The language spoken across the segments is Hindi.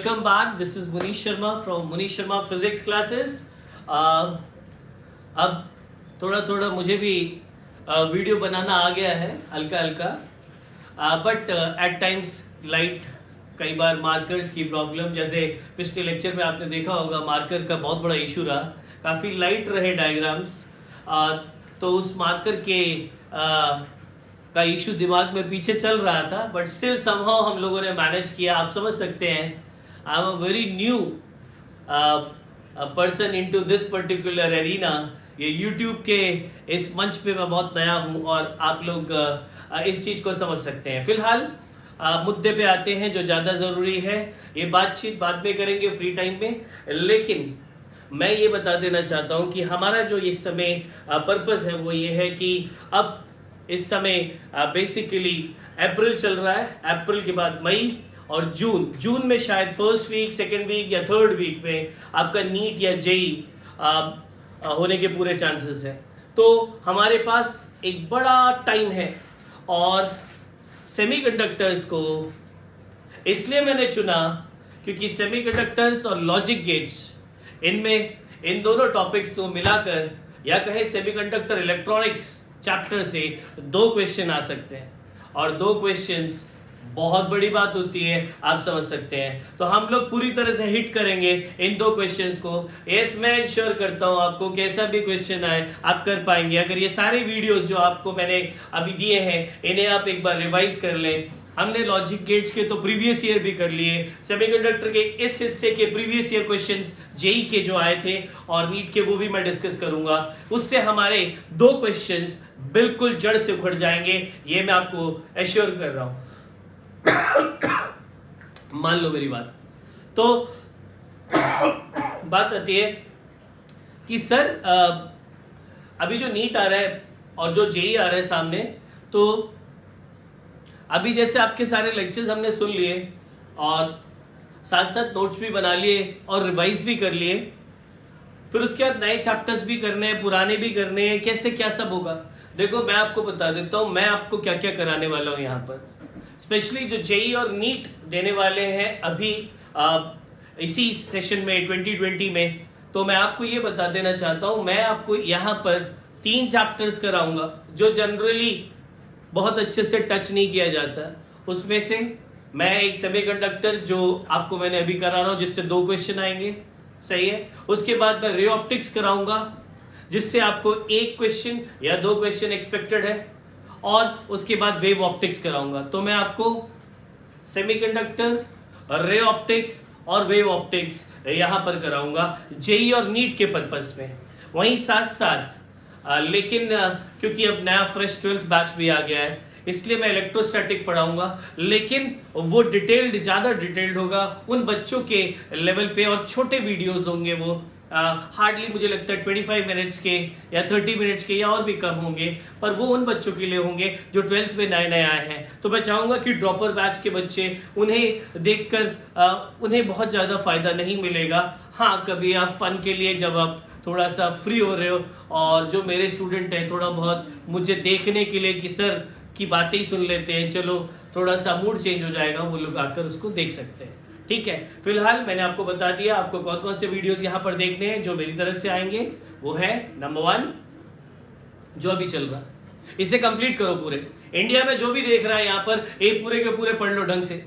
welcome back. This is Munish Sharma from Munish Sharma Physics Classes. अब थोड़ा थोड़ा मुझे भी वीडियो बनाना आ गया है, हल्का हल्का, बट एट टाइम्स लाइट, कई बार मार्कर्स की प्रॉब्लम, जैसे पिछले लेक्चर में आपने देखा होगा मार्कर का बहुत बड़ा इशू रहा, काफ़ी लाइट रहे डायग्राम्स, तो उस मार्कर के का इशू दिमाग में पीछे चल रहा था, बट स्टिल समहाउ हम लोगों ने मैनेज किया. आप समझ सकते हैं, I am a very new person into this particular arena. ये YouTube के इस मंच पे मैं बहुत नया हूँ और आप लोग इस चीज़ को समझ सकते हैं. फिलहाल मुद्दे पे आते हैं जो ज़्यादा ज़रूरी है. ये बातचीत बाद में करेंगे फ्री टाइम में, लेकिन मैं ये बता देना चाहता हूँ कि हमारा जो इस समय पर्पस है वो ये है कि अब इस समय बेसिकली अप्रैल चल रहा है, अप्रैल के बाद मई और जून में शायद फर्स्ट वीक, सेकेंड वीक या थर्ड वीक में आपका नीट या जेई होने के पूरे चांसेस हैं. तो हमारे पास एक बड़ा टाइम है और सेमीकंडक्टर्स को इसलिए मैंने चुना क्योंकि सेमीकंडक्टर्स और लॉजिक गेट्स, इनमें इन दोनों टॉपिक्स को मिलाकर या कहें सेमीकंडक्टर इलेक्ट्रॉनिक्स चैप्टर से 2 क्वेश्चन आ सकते हैं और 2 क्वेश्चंस बहुत बड़ी बात होती है, आप समझ सकते हैं. तो हम लोग पूरी तरह से हिट करेंगे इन 2 क्वेश्चंस को. यस, मैं इंश्योर करता हूं आपको कैसा भी क्वेश्चन आए आप कर पाएंगे अगर ये सारे वीडियोस जो आपको मैंने अभी दिए हैं इन्हें आप एक बार रिवाइज कर लें. हमने लॉजिक गेट्स के तो प्रीवियस ईयर भी कर लिए, सेमीकंडक्टर के इस हिस्से के प्रीवियस ईयर क्वेश्चंस जेई के जो आए थे और नीट के वो भी मैं डिस्कस करूंगा. उससे हमारे 2 क्वेश्चंस बिल्कुल जड़ से उखड़ जाएंगे, ये मैं आपको एश्योर कर रहा हूं. मान लो मेरी बात. तो बात आती है कि सर अभी जो नीट आ रहा है और जो जेई आ रहा है सामने, तो अभी जैसे आपके सारे लेक्चर्स हमने सुन लिए और साथ साथ नोट्स भी बना लिए और रिवाइज भी कर लिए, फिर उसके बाद नए चैप्टर्स भी करने हैं, पुराने भी करने हैं, कैसे क्या सब होगा. देखो मैं आपको बता देता हूँ मैं आपको क्या क्या कराने वाला हूँ यहाँ पर. स्पेशली जो जेई और नीट देने वाले हैं अभी इसी सेशन में 2020 में, तो मैं आपको ये बता देना चाहता हूँ मैं आपको यहाँ पर 3 चैप्टर्स कराऊंगा जो जनरली बहुत अच्छे से टच नहीं किया जाता. उसमें से मैं एक सेमीकंडक्टर जो आपको मैंने अभी करा रहा हूँ जिससे 2 क्वेश्चन आएंगे, सही है. उसके बाद मैं रे ऑप्टिक्स कराऊंगा जिससे आपको 1 क्वेश्चन या 2 क्वेश्चन एक्सपेक्टेड है, और उसके बाद वेव ऑप्टिक्स कराऊंगा. तो मैं आपको सेमीकंडक्टर, रे ऑप्टिक्स और वेव ऑप्टिक्स यहाँ पर कराऊंगा जेई और नीट के पर्पस में. वहीं साथ साथ लेकिन क्योंकि अब नया फ्रेश 12th बैच भी आ गया है इसलिए मैं इलेक्ट्रोस्टैटिक पढ़ाऊंगा, लेकिन वो ज़्यादा डिटेल्ड होगा उन बच्चों के लेवल पे और छोटे वीडियोस होंगे. वो हार्डली मुझे लगता है 25 मिनट्स के या 30 मिनट्स के या और भी कम होंगे, पर वो उन बच्चों के लिए होंगे जो 12th में नए नए आए हैं. तो मैं चाहूँगा कि ड्रॉपर बैच के बच्चे, उन्हें देखकर उन्हें बहुत ज़्यादा फ़ायदा नहीं मिलेगा. हाँ, कभी आप फन के लिए जब आप थोड़ा सा फ्री हो रहे हो और जो मेरे स्टूडेंट हैं थोड़ा बहुत मुझे देखने के लिए कि सर की बातें ही सुन लेते हैं, चलो थोड़ा सा मूड चेंज हो जाएगा, वो लोग आकर उसको देख सकते हैं. ठीक है, फिलहाल मैंने आपको बता दिया आपको कौन कौन से वीडियोस यहाँ पर देखने हैं जो मेरी तरफ से आएंगे. वो है नंबर 1 जो अभी चल रहा, इसे कंप्लीट करो. पूरे इंडिया में जो भी देख रहा है यहाँ पर एक पूरे के पूरे पढ़ लो ढंग से.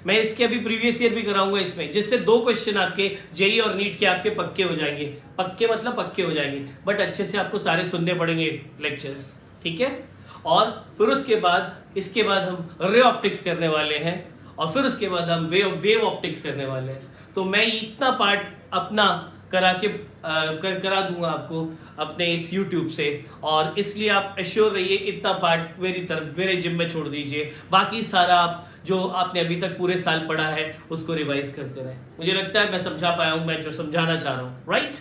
मैं इसके अभी प्रीवियस ईयर भी कराऊंगा इसमें, जिससे 2 क्वेश्चन आपके जेई और नीट के आपके पक्के हो जाएंगे. पक्के मतलब पक्के हो जाएंगे, बट अच्छे से आपको सारे सुनने पड़ेंगे लेक्चर्स. ठीक है, और फिर उसके बाद इसके बाद हम रे ऑप्टिक्स करने वाले हैं और फिर उसके बाद हम वेव ऑप्टिक्स करने वाले हैं. तो मैं इतना पार्ट अपना करा दूंगा आपको अपने इस YouTube से, और इसलिए आप एश्योर रहिए इतना पार्ट मेरी तरफ मेरे जिम में छोड़ दीजिए. बाकी सारा आप जो आपने अभी तक पूरे साल पढ़ा है उसको रिवाइज करते रहें. मुझे लगता है मैं समझा पाया हूँ मैं जो समझाना चाह रहा हूँ. Right,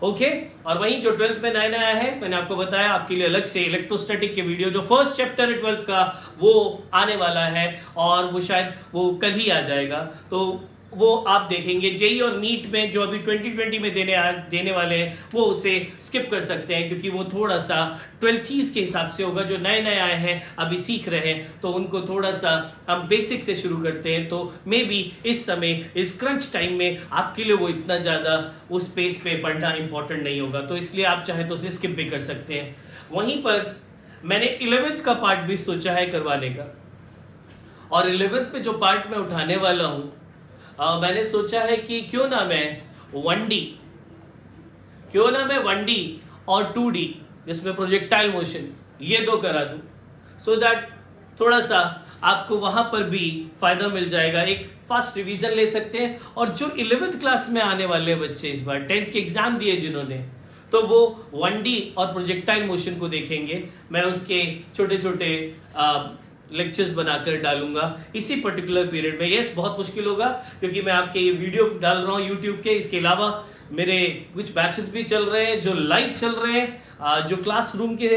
okay. और वहीं जो 12th में नया नया है, मैंने आपको बताया आपके लिए अलग से इलेक्ट्रोस्टैटिक के वीडियो जो फर्स्ट चैप्टर है 12th का वो आने वाला है और वो शायद वो कल ही आ जाएगा. तो वो आप देखेंगे। जेई और नीट में जो अभी 2020 में देने वाले हैं वो उसे स्किप कर सकते हैं, क्योंकि वो थोड़ा सा 12th के हिसाब से होगा। जो नए नए आए हैं अभी सीख रहे हैं तो उनको थोड़ा सा हम बेसिक से शुरू करते हैं, तो मे बी इस समय इस क्रंच टाइम में आपके लिए वो इतना ज़्यादा उस पेज पे पढ़ना इंपॉर्टेंट नहीं होगा, तो इसलिए आप चाहे तो उसे स्किप भी कर सकते हैं। वहीं पर मैंने 11th का पार्ट भी सोचा है करवाने का, और 11th में जो पार्ट मैं उठाने वाला हूँ मैंने सोचा है कि क्यों ना मैं 1D और 2D जिसमें प्रोजेक्टाइल मोशन ये दो करा दूं, सो दैट थोड़ा सा आपको वहां पर भी फायदा मिल जाएगा। एक फास्ट रिवीजन ले सकते हैं, और जो 11th क्लास में आने वाले बच्चे इस बार 10th के एग्जाम दिए जिन्होंने, तो वो 1D और प्रोजेक्टाइल मोशन को देखेंगे। मैं उसके छोटे छोटे लेक्चर्स बनाकर डालूंगा इसी पर्टिकुलर पीरियड में। यस, बहुत मुश्किल होगा क्योंकि मैं आपके ये वीडियो डाल रहा हूँ यूट्यूब के, इसके अलावा मेरे कुछ बैचेस भी चल रहे हैं जो लाइव चल रहे हैं, जो क्लासरूम के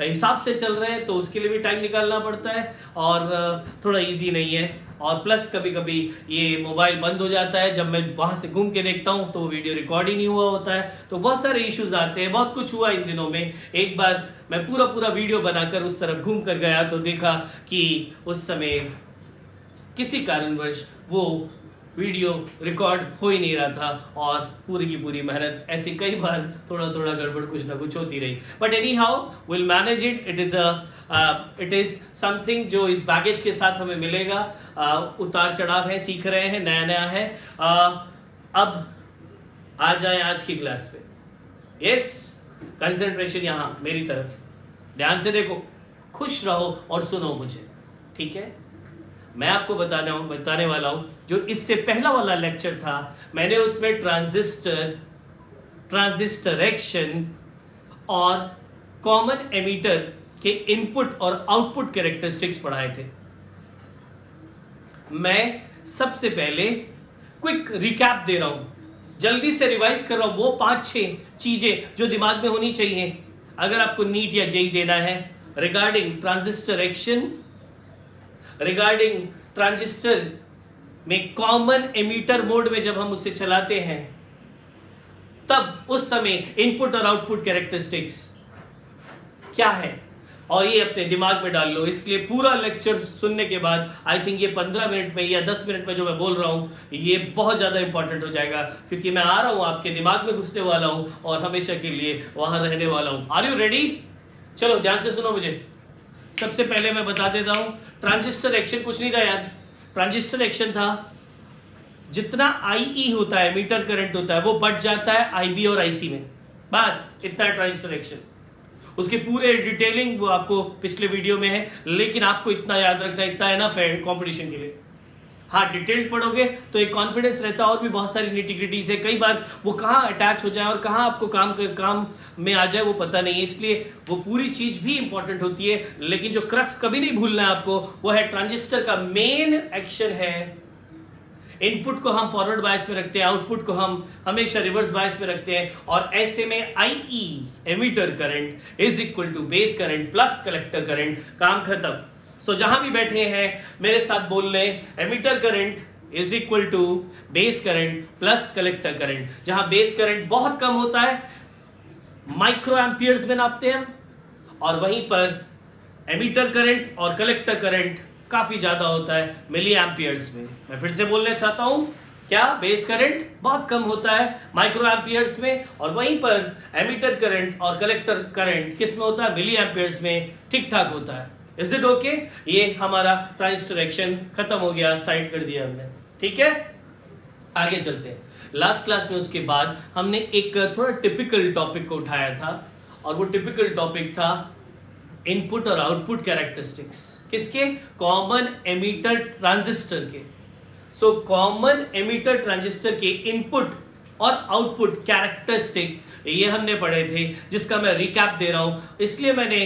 हिसाब से चल रहे हैं, तो उसके लिए भी टाइम निकालना पड़ता है और थोड़ा इजी नहीं है। और प्लस कभी कभी ये मोबाइल बंद हो जाता है, जब मैं वहाँ से घूम के देखता हूँ तो वीडियो रिकॉर्ड ही नहीं हुआ होता है, तो बहुत सारे इश्यूज आते हैं। बहुत कुछ हुआ इन दिनों में। एक बार मैं पूरा वीडियो बनाकर उस तरफ घूम कर गया तो देखा कि उस समय किसी कारणवश वो वीडियो रिकॉर्ड हो ही नहीं रहा था, और पूरी की पूरी मेहनत ऐसी कई बार थोड़ा गड़बड़ कुछ ना कुछ होती रही। But any how will manage it. It is something जो इस बैगेज के साथ हमें मिलेगा। उतार चढ़ाव है, सीख रहे हैं, नया है। अब आ जाए आज की क्लास पे। यस, कंसंट्रेशन यहाँ मेरी तरफ, ध्यान से देखो, खुश रहो और सुनो मुझे, ठीक है। मैं आपको बताने वाला हूं जो इससे पहला वाला लेक्चर था, मैंने उसमें ट्रांजिस्टर एक्शन और कॉमन एमिटर के इनपुट और आउटपुट कैरेक्टरिस्टिक्स पढ़ाए थे। मैं सबसे पहले क्विक रिकैप दे रहा हूं, जल्दी से रिवाइज कर रहा हूं वो 5-6 चीजें जो दिमाग में होनी चाहिए अगर आपको नीट या जेई देना है। Regarding transistor action, regarding transistor में कॉमन एमिटर मोड में जब हम उसे चलाते हैं तब उस समय इनपुट और आउटपुट कैरेक्टरिस्टिक्स क्या है, और ये अपने दिमाग में डाल लो। इसलिए पूरा लेक्चर सुनने के बाद आई थिंक ये 15 मिनट में या 10 मिनट में जो मैं बोल रहा हूं ये बहुत ज्यादा इंपॉर्टेंट हो जाएगा, क्योंकि मैं आ रहा हूं आपके दिमाग में घुसने वाला हूं और हमेशा के लिए वहां रहने वाला हूं। Are you ready? चलो ध्यान से सुनो मुझे। सबसे पहले मैं बता देता हूं, ट्रांजिस्टर एक्शन कुछ नहीं था यार। ट्रांजिस्टर एक्शन था जितना IE होता है, मीटर करंट होता है, वो बढ़ जाता है IB और IC में, बस इतना ट्रांजिस्टर एक्शन। उसके पूरे डिटेलिंग वो आपको पिछले वीडियो में है, लेकिन आपको इतना याद रखना, इतना इनफ है कंपटीशन के लिए। हाँ, डिटेल्स पढ़ोगे तो एक कॉन्फिडेंस रहता है, और भी बहुत सारी निटिग्रिटीज है। कई बार वो कहाँ अटैच हो जाए और कहाँ आपको काम में आ जाए वो पता नहीं है, इसलिए वो पूरी चीज भी इंपॉर्टेंट होती है। लेकिन जो क्रक्स कभी नहीं भूलना है आपको, वो है ट्रांजिस्टर का मेन एक्शन है। इनपुट को हम फॉरवर्ड बायस में रखते हैं, आउटपुट को हम हमेशा रिवर्स बायस में रखते हैं, और ऐसे में IE emitter current is equal to base current plus collector current, काम खत्म। सो जहां भी बैठे हैं मेरे साथ बोल रहे, emitter current is equal to base current plus collector current. जहां बेस करंट बहुत कम होता है, माइक्रो एम्पियर्स में नापते हैं, और वहीं पर एमिटर करंट और कलेक्टर करंट काफी ज्यादा होता है मिली एम्पियर्स में। मैं फिर से बोलना चाहता हूं, क्या बेस करंट बहुत कम होता है माइक्रो एम्पियर्स में, और वहीं पर एमिटर करंट और कलेक्टर करंट किस में होता है, मिली एम्पियर्स में। ठीक ठाक होता है। Is it okay? ये हमारा ट्रांजिस्टर एक्शन खत्म हो गया, साइड कर दिया हमने, ठीक है। आगे चलते हैं। लास्ट क्लास में उसके बाद हमने एक थोड़ा टिपिकल टॉपिक को उठाया था, और वो टिपिकल टॉपिक था इनपुट और आउटपुट कैरेक्टरिस्टिक्स। किसके? कॉमन एमिटर ट्रांजिस्टर के। सो कॉमन एमिटर ट्रांजिस्टर के इनपुट और आउटपुट कैरेक्टरिस्टिक ये हमने पढ़े थे, जिसका मैं रिकैप दे रहा हूं। इसलिए मैंने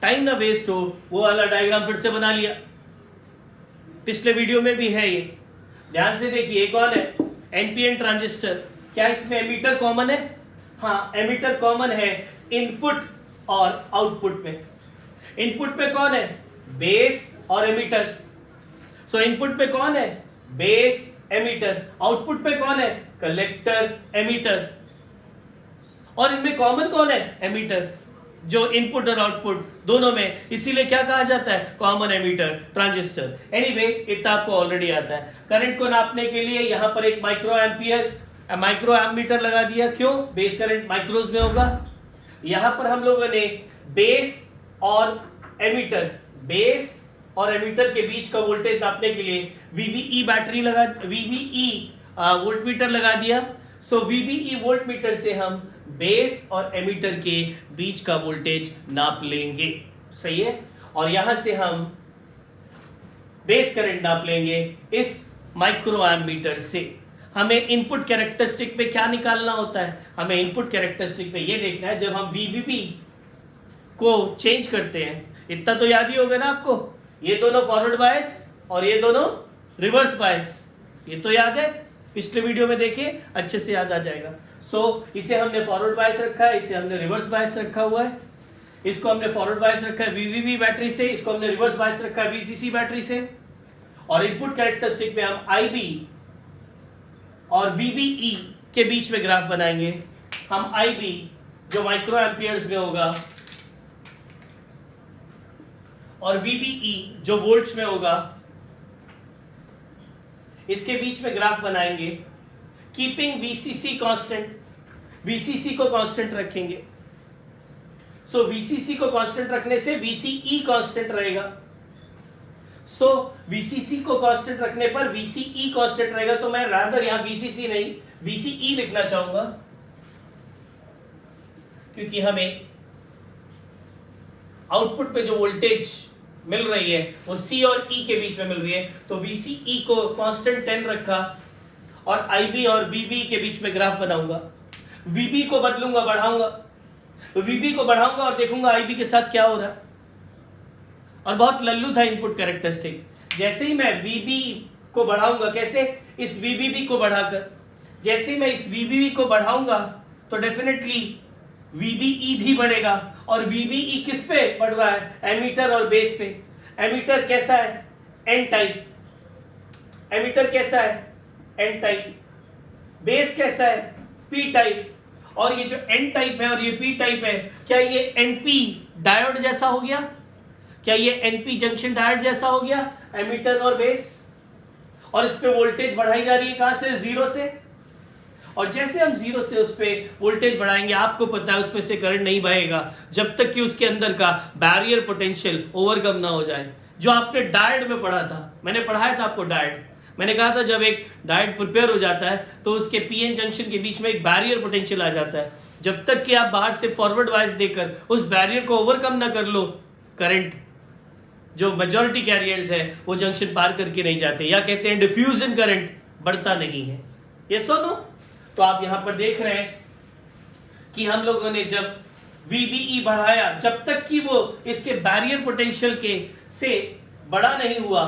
टाइम ना वेस्ट हो वो वाला डायग्राम फिर से बना लिया, पिछले वीडियो में भी है ये। ध्यान से देखिए, कौन है? NPN transistor. क्या इसमें एमिटर कॉमन है? हाँ, एमिटर कॉमन है इनपुट और आउटपुट में। इनपुट पे कौन है? बेस और एमिटर। सो इनपुट पे कौन है? Base emitter. आउटपुट पे कौन है? Collector, emitter. और इनमें कॉमन कौन है? एमीटर, जो इनपुट और आउटपुट दोनों में, इसीलिए क्या कहा जाता है? Common ammeter transistor. एनीवे इतना आपको ऑलरेडी आता है। करंट को नापने के लिए यहां पर एक माइक्रो एमीटर लगा दिया। क्यों? बेस करंट माइक्रोज में होगा। यहां पर हम लोगों ने बेस और एमीटर के बीच का वोल्टेज नापने के लिए VBE वोल्टमीटर लगा दिया। सो VBE वोल्टमीटर से हम बेस और एमीटर के बीच का वोल्टेज नाप लेंगे। सही है। और यहां से हम बेस करंट नाप लेंगे इस माइक्रो एमीटर से। हमें इनपुट कैरेक्टरिस्टिक पे क्या निकालना होता है? हमें इनपुट कैरेक्टरिस्टिक पे ये देखना है, जब हम VBB को चेंज करते हैं, इतना तो याद ही होगा ना आपको, ये दोनों फॉरवर्ड बायस और ये दोनों रिवर्स बायस, ये तो याद है, पिछले वीडियो में देखिए, अच्छे से याद आ जाएगा। इसे हमने फॉरवर्ड बायस रखा है, इसे हमने रिवर्स बायस रखा हुआ है। इसको हमने फॉरवर्ड बायस रखा है VVB बैटरी से, इसको हमने रिवर्स बायस रखा है VCC बैटरी से। और इनपुट कैरेक्टरिस्टिक में हम IB और VBE के बीच में ग्राफ बनाएंगे। हम IB जो माइक्रो एम्पियर्स में होगा और VBE जो वोल्ट्स में होगा, इसके बीच में ग्राफ बनाएंगे, कीपिंग VCC कांस्टेंट। VCC को कांस्टेंट रखेंगे। VCC को कांस्टेंट रखने से VCE कांस्टेंट रहेगा। VCC को कांस्टेंट रखने पर VCE कांस्टेंट रहेगा। तो मैं रादर यहां VCC नहीं VCE लिखना चाहूंगा, क्योंकि हमें आउटपुट पे जो वोल्टेज मिल रही है वो C और E के बीच में मिल रही है। तो VCE को कांस्टेंट 10 रखा और IB और VB के बीच में ग्राफ बनाऊंगा। VB को बदलूंगा, बढ़ाऊंगा, VB को बढ़ाऊंगा और देखूंगा IB के साथ क्या हो रहा है। और बहुत लल्लू था इनपुट कैरेक्टरिस्टिक। जैसे ही मैं VB को बढ़ाऊंगा, कैसे? इस VBB को बढ़ाकर, जैसे ही मैं इस VBB को बढ़ाऊंगा तो डेफिनेटली VBE भी बढ़ेगा। और VBE किस पे बढ़ रहा है? एमीटर और बेस पे। एमीटर कैसा है? N type. एमीटर कैसा है? N type. बेस कैसा है? P type. और ये जो N टाइप है और ये P टाइप है, क्या ये NP डायोड जैसा हो गया? क्या ये NP जंक्शन डायोड जैसा हो गया? एमीटर और बेस। और इस पे वोल्टेज बढ़ाई जा रही है, कहां से? 0 से। और जैसे हम 0 से उस पे वोल्टेज बढ़ाएंगे, आपको पता है उसमें से करंट नहीं बहेगा जब तक कि उसके अंदर का बैरियर पोटेंशियल ओवरकम ना हो जाए। जो आपने डायोड में पढ़ा था, मैंने पढ़ाया था आपको डायोड। मैंने कहा था जब एक डायोड प्रिपेयर हो जाता है तो उसके PN जंक्शन के बीच में एक बैरियर पोटेंशियल आ जाता है। जब तक कि आप बाहर से फॉरवर्ड वाइज देकर उस बैरियर को ओवरकम ना कर लो, करंट जो मेजॉरिटी कैरियर्स है वो जंक्शन पार करके नहीं जाते, या कहते हैं डिफ्यूजन करंट बढ़ता नहीं है। ये सुनो, तो आप यहां पर देख रहे हैं कि हम लोगों ने जब VBE बढ़ाया, जब तक कि वो इसके बैरियर पोटेंशियल के से बड़ा नहीं हुआ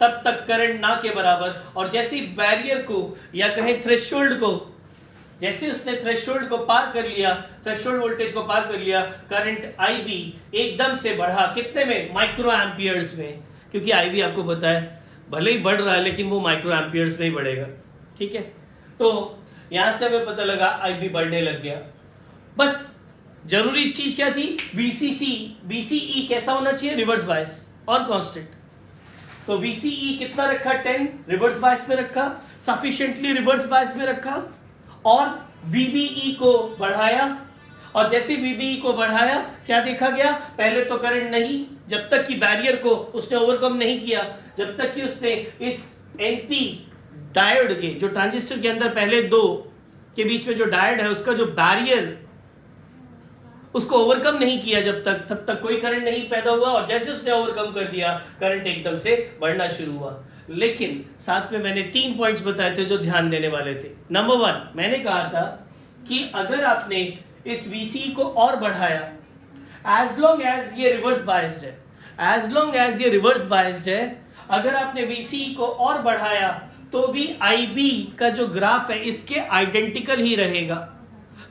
तब तक करंट ना के बराबर। और जैसे बैरियर को या कहें थ्रेशोल्ड को, जैसे उसने थ्रेशोल्ड को पार कर लिया, थ्रेशोल्ड वोल्टेज को पार कर लिया, करंट IB एकदम से बढ़ा। कितने में? माइक्रो एम्पियर्स में। क्योंकि IB आपको पता है भले ही बढ़ रहा है लेकिन वो माइक्रो एम्पियर्स में ही बढ़ेगा। ठीक है, तो यहां से हमें पता लगा IB बढ़ने लग गया। बस जरूरी चीज क्या थी? VCE कैसा होना चाहिए? रिवर्स बायस और कांस्टेंट। तो VCE कितना रखा? 10 रिवर्स बायस में रखा, सफिशिएंटली रिवर्स बायस में रखा। और VBE को बढ़ाया, और जैसे VBE को बढ़ाया क्या देखा गया? पहले तो करंट नहीं, जब तक कि बैरियर को उसने ओवरकम नहीं किया, जब तक कि उसने इस NP डायोड के, जो ट्रांजिस्टर के अंदर पहले 2 के बीच में जो डायोड है उसका जो बैरियर, उसको ओवरकम नहीं किया जब तक, तब तक कोई करंट नहीं पैदा हुआ। और जैसे उसने ओवरकम कर दिया, करंट एकदम से बढ़ना शुरू हुआ। लेकिन साथ में मैंने 3 पॉइंट्स बताए थे जो ध्यान देने वाले थे। नंबर 1, मैंने कहा था कि अगर आपने इस VCE को और बढ़ाया, एज लॉन्ग एज ये रिवर्स बायस्ड है, एज लॉन्ग एज ये रिवर्स बायस्ड है, अगर आपने VCE को और बढ़ाया तो भी IB का जो ग्राफ है इसके आइडेंटिकल ही रहेगा।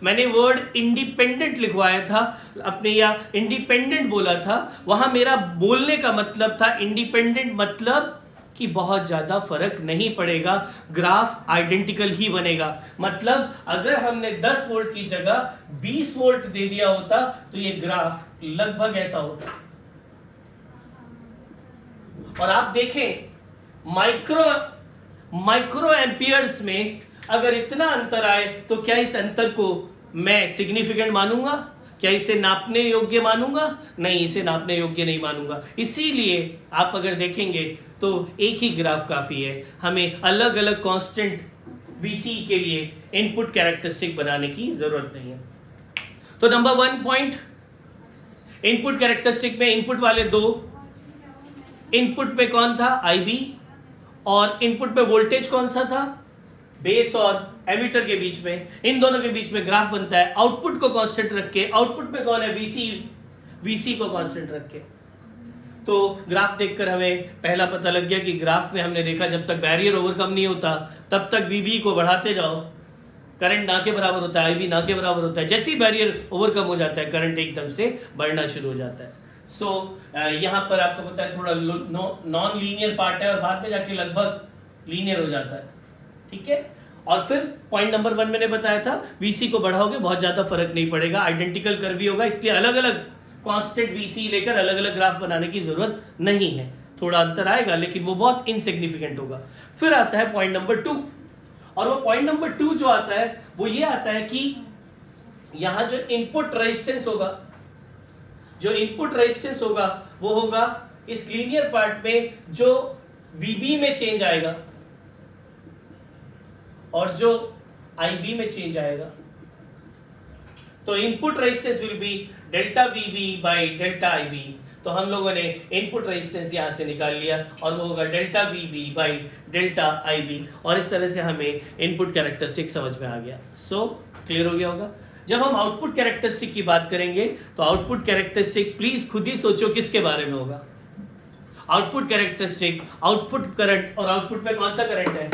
मैंने वर्ड इंडिपेंडेंट लिखवाया था अपने, या इंडिपेंडेंट बोला था, वहां मेरा बोलने का मतलब था इंडिपेंडेंट मतलब कि बहुत ज़्यादा फर्क नहीं पड़ेगा, ग्राफ आइडेंटिकल ही बनेगा। मतलब अगर हमने 10 वोल्ट की जगह 20 वोल्ट दे दिया होता तो ये ग्राफ लगभग ऐसा होता। और आप देखें माइक्रो एम्पियर्स में अगर इतना अंतर आए तो क्या इस अंतर को मैं सिग्निफिकेंट मानूंगा? क्या इसे नापने योग्य मानूंगा? नहीं, इसे नापने योग्य नहीं मानूंगा। इसीलिए आप अगर देखेंगे तो एक ही ग्राफ काफी है, हमें अलग अलग कांस्टेंट VC के लिए इनपुट कैरेक्टरिस्टिक बनाने की जरूरत नहीं है। तो नंबर 1 पॉइंट, इनपुट कैरेक्टरिस्टिक में इनपुट वाले दो, इनपुट में कौन था? IB, और इनपुट में वोल्टेज कौन सा था? बेस और एमीटर के बीच में, इन दोनों के बीच में ग्राफ बनता है आउटपुट को कांस्टेंट रख के। आउटपुट में कौन है? VC को कांस्टेंट रख के। तो ग्राफ देखकर हमें पहला पता लग गया कि ग्राफ में हमने देखा जब तक बैरियर ओवरकम नहीं होता तब तक VB को बढ़ाते जाओ, करंट ना के बराबर होता है, IB ना के बराबर होता है। जैसे ही बैरियर ओवरकम हो जाता है करंट एकदम से बढ़ना शुरू हो जाता है। सो यहाँ पर आपको पता है थोड़ा नॉन लीनियर पार्ट है और बाद में जाके लगभग लीनियर हो जाता है, ठीक है। और फिर पॉइंट नंबर 1 मैंने बताया था, VC को बढ़ाओगे बहुत ज्यादा फर्क नहीं पड़ेगा, आइडेंटिकल कर्व ही होगा, इसलिए अलग अलग कांस्टेंट VC लेकर अलग अलग ग्राफ बनाने की जरूरत नहीं है। थोड़ा अंतर आएगा लेकिन वो बहुत इनसिग्निफिकेंट होगा। फिर आता है पॉइंट नंबर 2, और वो पॉइंट नंबर 2 जो आता है वो ये आता है कि यहां जो इनपुट रेजिस्टेंस होगा वो होगा इस लीनियर पार्ट में जो VB में चेंज आएगा और जो IB में चेंज आएगा। तो input resistance will be delta VB by delta IB। तो हम लोगों ने इनपुट रेजिस्टेंस यहां से निकाल लिया और वो होगा delta VB by delta IB, और इस तरह से हमें इनपुट कैरेक्टरिस्टिक समझ में आ गया। सो क्लियर हो गया होगा। जब हम आउटपुट कैरेक्टरिस्टिक की बात करेंगे तो आउटपुट कैरेक्टरिस्टिक प्लीज खुद ही सोचो किसके बारे में होगा। आउटपुट कैरेक्टरिस्टिक, आउटपुट करंट, और आउटपुट में कौन सा करंट है?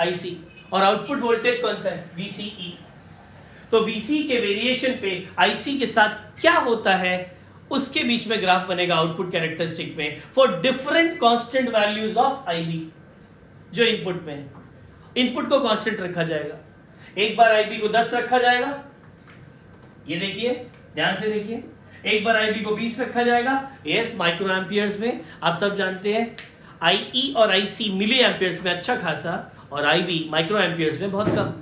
IC, और आउटपुट वोल्टेज कौन सा है? VCE। तो VC के वेरिएशन पे IC के साथ क्या होता है उसके बीच में ग्राफ बनेगा आउटपुट कैरेक्टरिस्टिक में for different constant values of IB जो इनपुट में है। इनपुट को कांस्टेंट रखा जाएगा, एक बार IB को 10 रखा जाएगा, ये देखिए ध्यान से देखिए, एक बार IB को 20 रखा जाएगा, यस माइक्रो एम्पियर्स में आप सब जानते हैं, IE और IC मिली एम्पियर्स में अच्छा खासा, और IB माइक्रो एम्पियर्स में बहुत कम।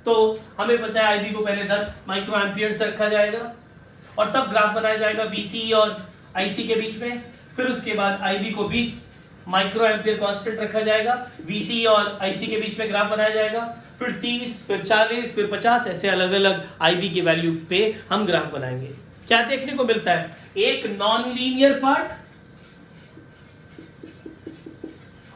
तो हमें पता है IB को पहले 10 माइक्रो एम्पियर्स रखा जाएगा और तब ग्राफ बनाया जाएगा VC और IC के बीच में। फिर उसके बाद IB को 20 माइक्रो एम्पियर कांस्टेंट रखा जाएगा, VC और IC के बीच में ग्राफ बनाया जाएगा, फिर 30, फिर 40, फिर 50, ऐसे अलग अलग IB की वैल्यू पे हम ग्राफ बनाएंगे। क्या देखने को मिलता है? एक नॉन लीनियर पार्ट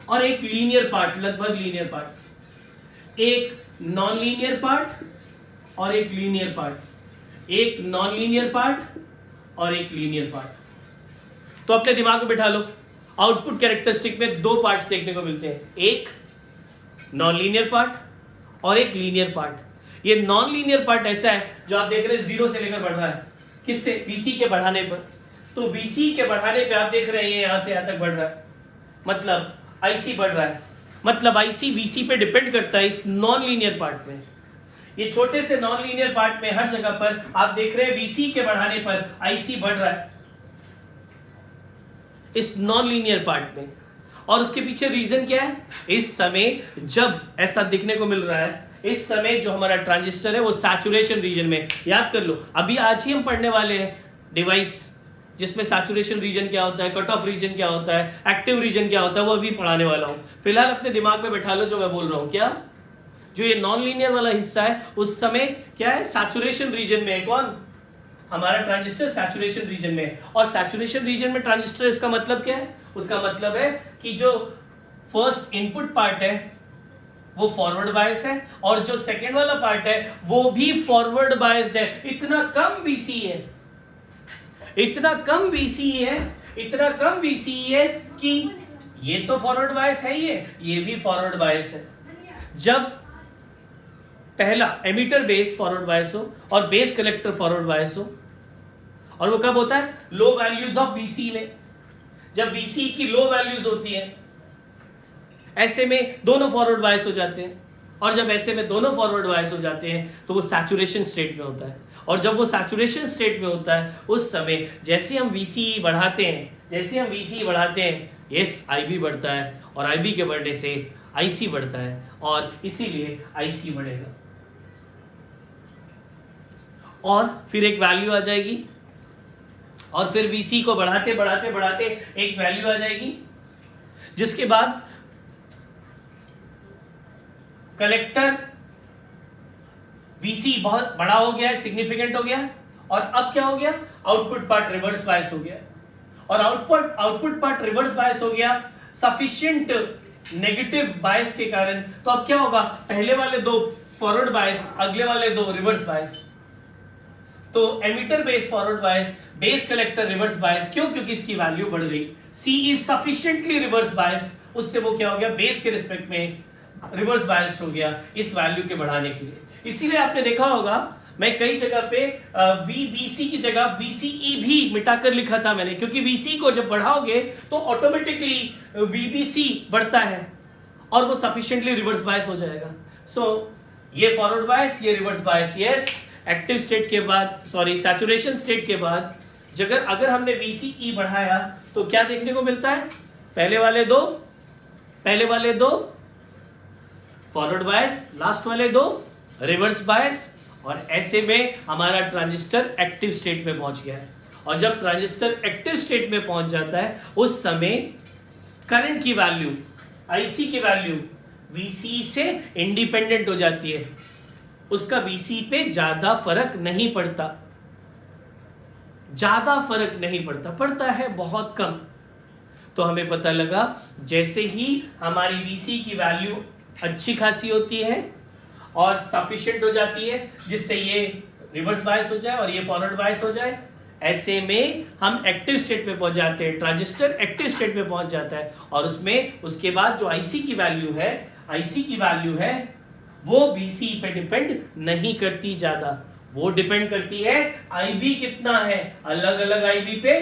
और एक लीनियर पार्ट, लगभग लीनियर पार्ट, एक नॉन लीनियर पार्ट और एक लीनियर पार्ट, एक नॉन लीनियर पार्ट और एक लीनियर पार्ट। तो अपने दिमाग में बिठा लो, आउटपुट कैरेक्टरिस्टिक में दो पार्ट्स देखने को मिलते हैं, एक नॉन लीनियर पार्ट और एक लीनियर पार्ट। ये नॉन लीनियर पार्ट ऐसा है जो आप देख रहे हैं 0 से लेकर बढ़ रहा है, किससे? VC के बढ़ाने पर। तो VC के बढ़ाने पे आप देख रहे हैं ये यहां से यहां तक बढ़ रहा है, मतलब IC बढ़ रहा है, मतलब IC VC पे डिपेंड करता है इस नॉन लीनियर पार्ट में। ये छोटे से नॉन लीनियर पार्ट में हर जगह पर आप देख रहे हैं VC के बढ़ाने पर IC बढ़ रहा है इस नॉन लीनियर पार्ट में। और उसके पीछे रीजन क्या है? इस समय जब ऐसा दिखने को मिल रहा है, इस समय जो हमारा ट्रांजिस्टर है वो सैचुरेशन रीजन में, याद कर लो अभी आज ही हम पढ़ने वाले हैं डिवाइस जिसमें सैचुरेशन रीजन क्या होता है, कट ऑफ रीजन क्या होता है, एक्टिव रीजन क्या होता है, वो अभी पढ़ाने वाला हूं। फिलहाल अपने दिमाग में बैठा लो जो मैं बोल रहा हूं। क्या? जो ये नॉन लीनियर वाला हिस्सा है उस समय क्या है? सैचुरेशन रीजन में है। कौन? हमारा ट्रांजिस्टर सैचुरेशन रीजन में। और सैचुरेशन रीजन में ट्रांजिस्टर, इसका मतलब क्या है? उसका मतलब है कि जो फर्स्ट इनपुट पार्ट है वो फॉरवर्ड बायस है और जो सेकेंड वाला पार्ट है वो भी फॉरवर्ड बायस्ड है। इतना कम VC है, इतना कम VC है, इतना कम VC है कि ये तो फॉरवर्ड बायस है, ये भी फॉरवर्ड बायस है। जब पहला एमिटर बेस फॉरवर्ड बायस हो और बेस कलेक्टर फॉरवर्ड बायस हो, और वो कब होता है? लो वैल्यूज ऑफ VC में। जब VC की लो वैल्यूज होती है ऐसे में दोनों फॉरवर्ड बायस हो जाते हैं, और जब ऐसे में दोनों फॉरवर्ड बायस हो जाते हैं तो वो सैचुरेशन स्टेट में होता है, और जब वो सैचुरेशन स्टेट में होता है उस समय जैसे हम VCE बढ़ाते हैं, यस IB बढ़ता है, और IB के बढ़ने से IC बढ़ता है, और इसीलिए IC बढ़ेगा, और फिर एक वैल्यू आ जाएगी, और फिर VC को बढ़ाते बढ़ाते बढ़ाते एक वैल्यू आ जाएगी, जिसके बाद कलेक्टर VC बहुत बड़ा हो गया है, सिग्निफिकेंट हो गया है, और अब क्या हो गया, आउटपुट पार्ट रिवर्स बायस हो गया, और आउटपुट पार्ट रिवर्स बायस हो गया सफिशिएंट नेगेटिव बायस के कारण। तो अब क्या होगा, पहले वाले दो फॉरवर्ड बायस, अगले वाले दो रिवर्स बायस, तो emitter base forward bias, base collector reverse bias, क्यों, क्योंकि इसकी वैल्यू बढ़ गई, C is sufficiently reverse biased, उससे वो क्या हो गया, बेस के रिस्पेक्ट में रिवर्स बायस्ड हो गया इस वैल्यू के बढ़ाने के लिए। इसीलिए आपने देखा होगा मैं कई जगह पे VBC की जगह VCE भी मिटाकर लिखा था मैंने, क्योंकि VC को जब बढ़ाओगे तो ऑटोमेटिकली VBC बढ़ता है और वो सफिशिएंटली रिवर्स बायस हो जाएगा। सो ये फॉरवर्ड बायस, ये reverse bias, yes active state के बाद, सॉरी सैचुरेशन स्टेट के बाद अगर हमने VCE बढ़ाया तो क्या देखने को मिलता है, पहले वाले दो फॉरवर्ड बायस, लास्ट वाले दो रिवर्स बायस, और ऐसे में हमारा ट्रांजिस्टर एक्टिव स्टेट में पहुंच गया है। और जब ट्रांजिस्टर एक्टिव स्टेट में पहुंच जाता है उस समय करंट की वैल्यू, IC की वैल्यू VC से इंडिपेंडेंट हो जाती है, उसका VC पे ज्यादा फर्क नहीं पड़ता, पड़ता है बहुत कम। तो हमें पता लगा जैसे ही हमारी VC की वैल्यू अच्छी खासी होती है और सफिशिएंट हो जाती है जिससे ये रिवर्स बायस हो जाए और ये फॉरवर्ड बायस हो जाए, ऐसे में हम एक्टिव स्टेट में पहुंच जाते हैं, ट्रांजिस्टर एक्टिव स्टेट में पहुंच जाता है, और उसके बाद जो IC की वैल्यू है वो VC पे डिपेंड नहीं करती ज्यादा, वो डिपेंड करती है IB कितना है, अलग अलग IB पे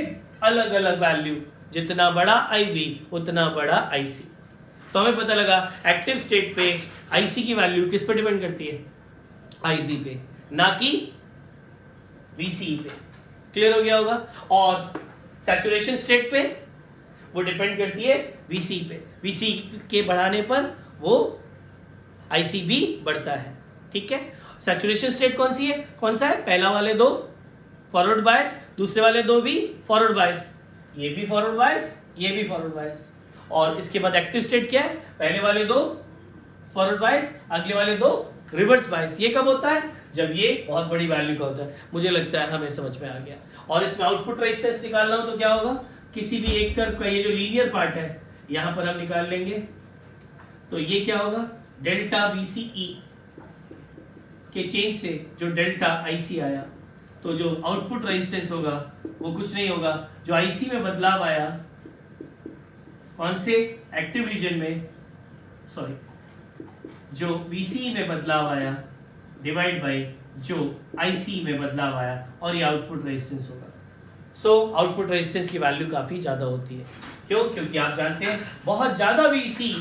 अलग अलग वैल्यू, जितना बड़ा IB उतना बड़ा IC। तो हमें पता लगा एक्टिव स्टेट पे IC की वैल्यू किस पे डिपेंड करती है, IB पे, ना कि VCE पे। क्लियर हो गया होगा। और सैचुरेशन स्टेट पे वो डिपेंड करती है VCE पे, VCE के बढ़ाने पर वो IC भी बढ़ता है। ठीक है, सैचुरेशन स्टेट कौन सा है, पहला वाले दो फॉरवर्ड बायस, दूसरे वाले दो भी फॉरवर्ड बायस, ये भी फॉरवर्ड बायस, ये भी फॉरवर्ड बायस, और इसके बाद एक्टिव स्टेट क्या है, पहले वाले दो फॉरवर्ड बायस, अगले वाले दो रिवर्स बायस। ये कब होता है, जब ये बहुत बड़ी वैल्यू का होता है। मुझे लगता है हमें समझ में आ गया। और इसमें आउटपुट रेजिस्टेंस निकालना हो तो क्या होगा, किसी भी एक कर्व का ये जो लीनियर पार्ट है यहां पर हम निकाल लेंगे, तो ये क्या होगा, डेल्टा VCE के चेंज से जो डेल्टा IC आया, तो जो आउटपुट रेजिस्टेंस होगा वो कुछ नहीं होगा, जो IC में बदलाव आया, कौन से एक्टिव रीजन में, सॉरी जो VCE में बदलाव आया डिवाइड बाय जो IC में बदलाव आया, और ये आउटपुट रेजिस्टेंस होगा। सो आउटपुट रेजिस्टेंस की वैल्यू काफी ज्यादा होती है। क्यों, क्योंकि आप जानते हैं बहुत ज्यादा VC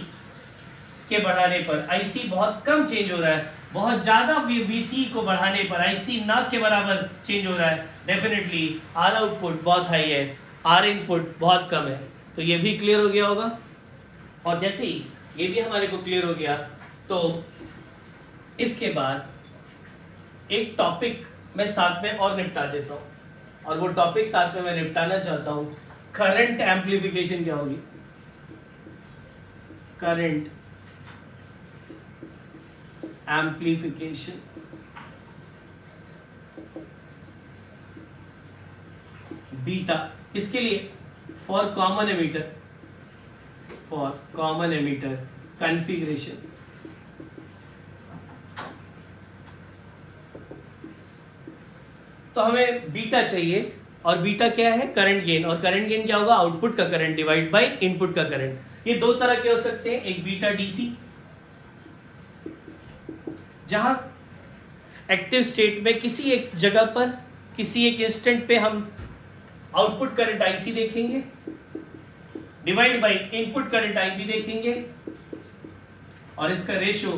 के बढ़ाने पर IC बहुत कम चेंज हो रहा है, बहुत ज्यादा VC को बढ़ाने पर IC ना के बराबर चेंज हो रहा है। डेफिनेटली R आउटपुट बहुत हाई है, R इनपुट बहुत कम है। तो ये भी क्लियर हो गया होगा। और जैसे ही ये भी हमारे को क्लियर हो गया, तो इसके बाद एक टॉपिक मैं साथ में और निपटा देता हूँ, और वो टॉपिक साथ में मैं निपटाना चाहता हूँ, करंट एम्प्लीफिकेशन क्या होगी, करंट एम्प्लीफिकेशन। बीटा इसके लिए फॉर कॉमन एमिटर कॉन्फ़िगरेशन। तो हमें बीटा चाहिए, और बीटा क्या है, करंट गेन, और करंट गेन क्या होगा, आउटपुट का करंट डिवाइड बाय इनपुट का करंट। ये दो तरह के हो सकते हैं, एक बीटा DC जहां एक्टिव स्टेट में किसी एक जगह पर किसी एक इंस्टेंट पे हम आउटपुट करंट IC देखेंगे divide by input current IB देखेंगे, और इसका रेशो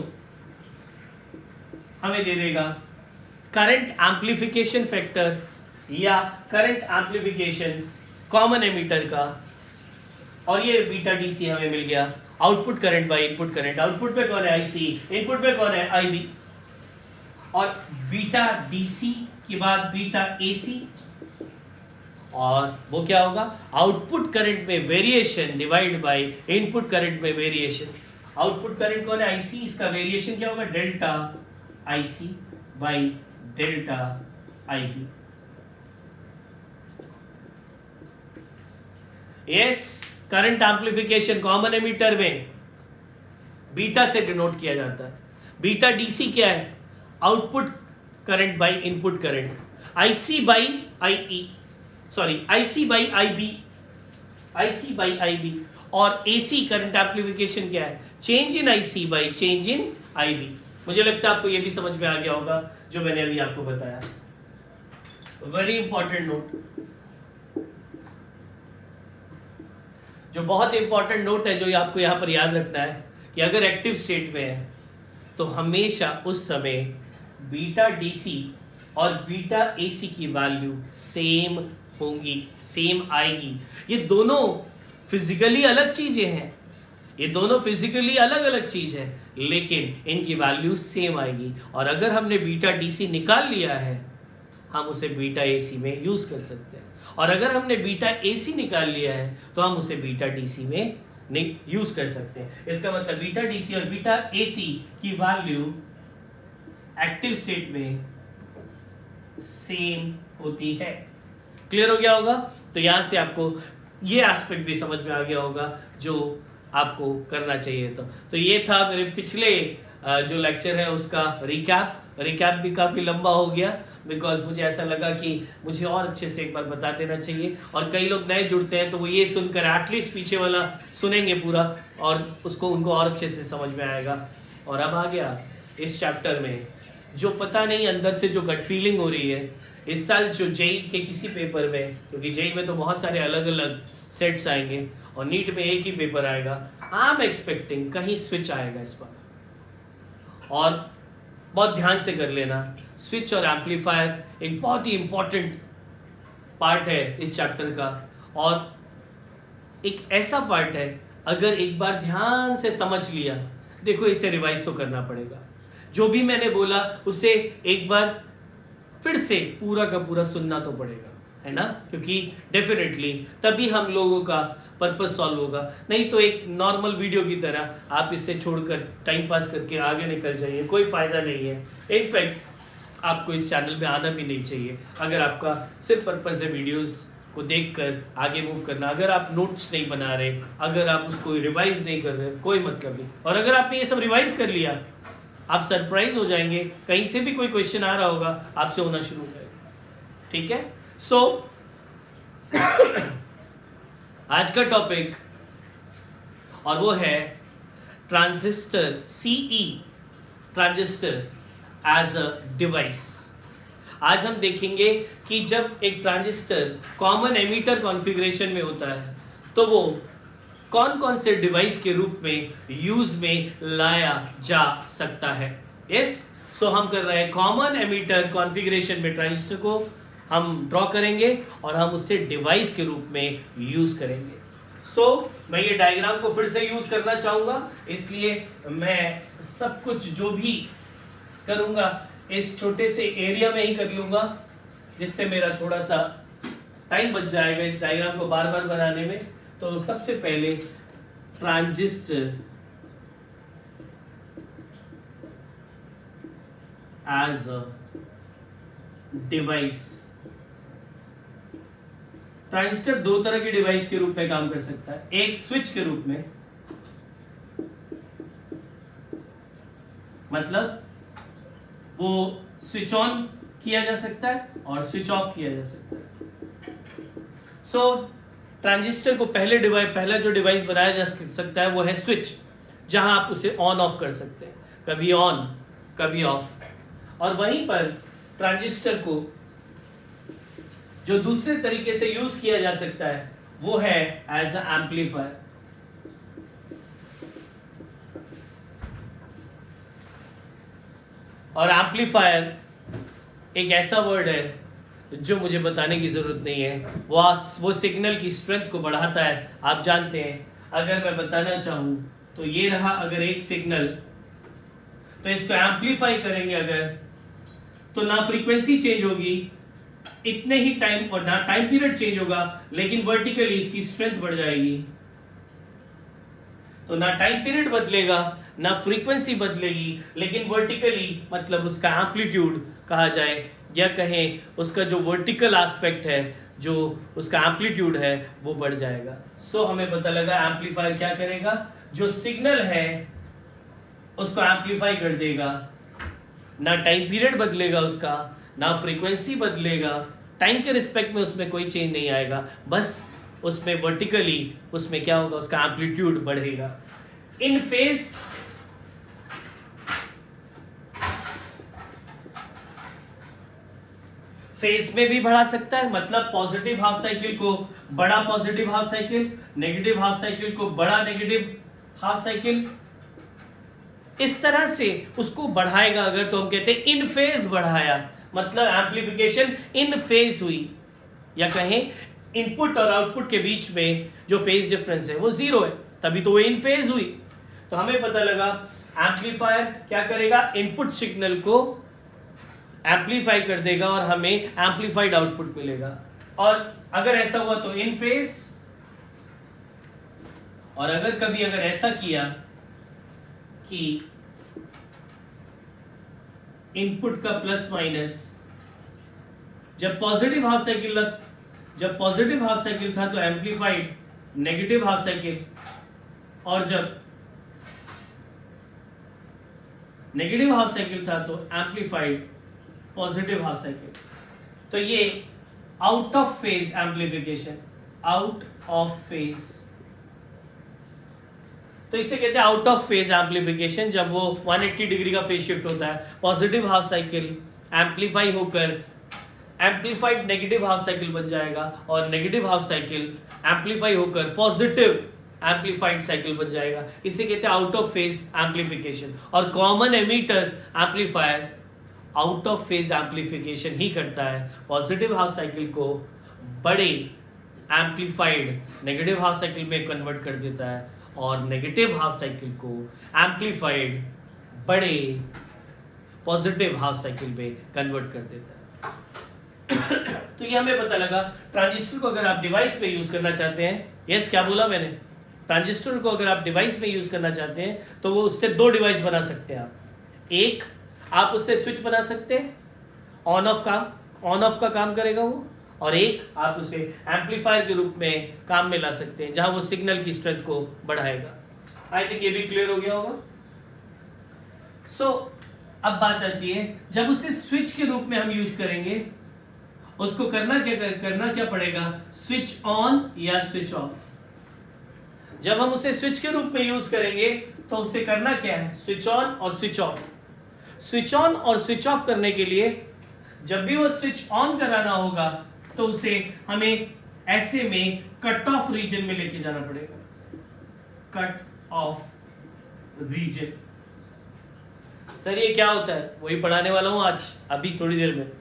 हमें दे देगा करंट एम्प्लीफिकेशन फैक्टर या करंट एम्प्लीफिकेशन कॉमन एमीटर का, और ये बीटा डीसी हमें मिल गया output current by input current. Output पे कौन है आईसी, इनपुट पे कौन है आईबी, और बीटा डीसी के बाद बीटा एसी, और वो क्या होगा आउटपुट करंट में variation divide by input current में वेरिएशन। आउटपुट करंट कौन है आईसी, इसका वेरिएशन क्या होगा delta IC by delta IB. Yes, current amplification common emitter में बीटा से डिनोट किया जाता है। बीटा डीसी क्या है, output current by input current, IC by IE, sorry IC by IB, IC by IB, और एसी करंट एम्प्लीफिकेशन क्या है, change in IC by change in IB. मुझे लगता है आपको ये भी समझ में आ गया होगा जो मैंने अभी आपको बताया। वेरी इंपॉर्टेंट नोट, जो बहुत इंपॉर्टेंट नोट है जो आपको यहां पर याद रखना है कि अगर एक्टिव स्टेट में है तो हमेशा उस समय बीटा डीसी और बीटा एसी की वैल्यू सेम होंगी, सेम आएगी। ये दोनों फिजिकली अलग चीजें हैं, ये दोनों फिजिकली अलग अलग चीज है, लेकिन इनकी वैल्यू सेम आएगी। और अगर हमने बीटा डीसी निकाल लिया है हम उसे बीटा एसी में यूज कर सकते हैं, और अगर हमने बीटा एसी निकाल लिया है तो हम उसे बीटा डीसी में यूज कर सकते हैं। इसका मतलब बीटा डीसी और बीटा एसी की वैल्यू एक्टिव स्टेट में सेम होती है। क्लियर हो गया होगा? तो यहां से आपको ये एस्पेक्ट भी समझ में आ गया होगा जो आपको करना चाहिए। तो ये था मेरे पिछले जो लेक्चर है उसका रिकैप भी काफी लंबा हो गया, बिकॉज मुझे ऐसा लगा कि मुझे और अच्छे से एक बार बता देना चाहिए। और कई लोग नए जुड़ते हैं तो वो ये सुनकर एटलीस्ट पीछे वाला सुनेंगे पूरा और उसको उनको और अच्छे से समझ में आएगा। और अब आ गया इस चैप्टर में जो पता नहीं अंदर से जो गट फीलिंग हो रही है इस साल जो जेई के किसी पेपर में, क्योंकि जेई में तो बहुत सारे अलग अलग सेट्स आएंगे और नीट में एक ही पेपर आएगा, आई एम एक्सपेक्टिंग कहीं स्विच आएगा इस बार। और बहुत ध्यान से कर लेना, स्विच और एम्पलीफायर एक बहुत ही इंपॉर्टेंट पार्ट है इस चैप्टर का, और एक ऐसा पार्ट है अगर एक बार ध्यान से समझ लिया, देखो इसे रिवाइज तो करना पड़ेगा, जो भी मैंने बोला उसे एक बार फिर से पूरा का पूरा सुनना तो पड़ेगा, है ना, क्योंकि डेफिनेटली तभी हम लोगों का पर्पस सॉल्व होगा। नहीं तो एक नॉर्मल वीडियो की तरह आप इसे छोड़कर टाइम पास करके आगे निकल जाइए, कोई फायदा नहीं है। इनफैक्ट आपको इस चैनल में आना भी नहीं चाहिए अगर आपका सिर्फ पर्पस है वीडियोस को देखकर आगे मूव करना। अगर आप नोट्स नहीं बना रहे, अगर आप उसको रिवाइज नहीं कर रहे, कोई मतलब नहीं। और अगर आपने ये सब रिवाइज कर लिया आप सरप्राइज हो जाएंगे, कहीं से भी कोई क्वेश्चन आ रहा होगा आपसे होना शुरू हो जाएगा। ठीक है, सो आज का टॉपिक और वो है transistor, CE transistor as a device. आज हम देखेंगे कि जब एक ट्रांजिस्टर कॉमन एमीटर कॉन्फ़िगरेशन में होता है तो वो कौन कौन से डिवाइस के रूप में यूज में लाया जा सकता है। यस, सो हम कर रहे हैं कॉमन एमीटर कॉन्फ़िगरेशन में ट्रांजिस्टर को हम ड्रॉ करेंगे और हम उससे डिवाइस के रूप में यूज करेंगे। सो मैं ये डायग्राम को फिर से यूज करना चाहूंगा, इसलिए मैं सब कुछ जो भी करूंगा इस छोटे से एरिया में ही कर लूंगा, जिससे मेरा थोड़ा सा टाइम बच जाएगा इस डायग्राम को बार बार बनाने में। तो सबसे पहले transistor as a device. Transistor दो तरह के डिवाइस के रूप में काम कर सकता है, एक स्विच के रूप में, मतलब वो स्विच ऑन किया जा सकता है और स्विच ऑफ किया जा सकता है। सो ट्रांजिस्टर को पहला जो डिवाइस बनाया जा सकता है वो है स्विच, जहां आप उसे ऑन ऑफ कर सकते हैं, कभी ऑन कभी ऑफ। और वहीं पर ट्रांजिस्टर को जो दूसरे तरीके से यूज किया जा सकता है वो है एज अ एम्पलीफायर। और एम्पलीफायर एक ऐसा वर्ड है जो मुझे बताने की ज़रूरत नहीं है, वो सिग्नल की स्ट्रेंथ को बढ़ाता है। आप जानते हैं, अगर मैं बताना चाहूँ तो ये रहा अगर एक सिग्नल, तो इसको एम्पलीफाई करेंगे अगर, तो ना फ्रीक्वेंसी चेंज होगी इतने ही टाइम, और ना टाइम पीरियड चेंज होगा, लेकिन वर्टिकली इसकी स्ट्रेंथ बढ़ जाएगी। तो ना टाइम पीरियड बदलेगा, ना फ्रीक्वेंसी बदलेगी, लेकिन वर्टिकली मतलब उसका एम्पलीट्यूड कहा जाए, या कहें उसका जो वर्टिकल एस्पेक्ट है, जो उसका एम्पलीट्यूड है, वो बढ़ जाएगा। सो हमें पता लगा एम्पलीफायर क्या करेगा, जो सिग्नल है उसको एम्पलीफाई कर देगा, ना टाइम पीरियड बदलेगा उसका, ना फ्रीक्वेंसी बदलेगा, टाइम के रिस्पेक्ट में उसमें कोई चेंज नहीं आएगा, बस उसमें वर्टिकली उसमें क्या होगा, उसका एम्पलीट्यूड बढ़ेगा। इन फेज में भी बढ़ा सकता है, मतलब पॉजिटिव हाफ साइकिल को बड़ा positive half cycle, negative half cycle को बड़ा नेगेटिव हाफ साइकिल, इस तरह से उसको बढ़ाएगा। अगर तो हम कहते हैं इन फेज बढ़ाया, मतलब एम्पलीफिकेशन इन फेज हुई, या कहें इनपुट और आउटपुट के बीच में जो फेज डिफरेंस है वो जीरो है, तभी तो वो इन फेज हुई। तो हमें पता लगा एम्पलीफायर क्या करेगा, इनपुट सिग्नल को एम्पलीफाई कर देगा और हमें एम्पलीफाइड आउटपुट मिलेगा। और अगर ऐसा हुआ तो इन फेज, और अगर कभी अगर ऐसा किया कि इनपुट का प्लस माइनस, जब पॉजिटिव हाफ साइकिल था तो एम्पलीफाइड नेगेटिव हाफ साइकिल, और जब नेगेटिव हाफ साइकिल था तो एम्पलीफाइड पॉजिटिव हाफ साइकिल। तो ये out of phase amplification, out of phase, तो इसे कहते हैं आउट ऑफ फेज एम्पलीफिकेशन, जब वो 180 डिग्री का फेज शिफ्ट होता है। पॉजिटिव हाफ साइकिल एम्पलीफाई होकर एम्पलीफाइड नेगेटिव हाफ साइकिल बन जाएगा, और नेगेटिव हाफ साइकिल एम्पलीफाई होकर पॉजिटिव एम्पलीफाइड साइकिल बन जाएगा। इसे कहते हैं आउट ऑफ फेज एम्पलीफिकेशन। और common emitter amplifier out of phase amplification ही करता है, पॉजिटिव हाफ साइकिल को बड़े एम्पलीफाइड नेगेटिव हाफ साइकिल में कन्वर्ट कर देता है, और नेगेटिव हाफ साइकिल को एम्पलीफाइड बड़े पॉजिटिव हाफ साइकिल में कन्वर्ट कर देता है। तो ये हमें पता लगा ट्रांजिस्टर को अगर आप डिवाइस में यूज करना चाहते हैं, यस क्या बोला मैंने, ट्रांजिस्टर को अगर आप डिवाइस में यूज करना चाहते हैं तो वो उससे दो डिवाइस बना सकते हैं आप। एक, आप उससे स्विच बना सकते हैं, ऑन ऑफ का काम करेगा वो, और एक आप उसे एम्पलीफायर के रूप में काम में ला सकते हैं, जहां वो सिग्नल की स्ट्रेंथ को बढ़ाएगा। आई थिंक ये भी क्लियर हो गया होगा। सो अब बात आती है, जब उसे स्विच के रूप में हम यूज करेंगे, उसको करना क्या पड़ेगा, स्विच ऑन या स्विच ऑफ। जब हम उसे स्विच के रूप में यूज करेंगे तो उसे करना क्या है, स्विच ऑन और स्विच ऑफ। स्विच ऑन और स्विच ऑफ करने के लिए जब भी वो स्विच ऑन कराना होगा तो उसे हमें ऐसे में कट ऑफ रीजन में लेके जाना पड़ेगा, कट ऑफ रीजन। सर ये क्या होता है, वही पढ़ाने वाला हूं आज अभी थोड़ी देर में।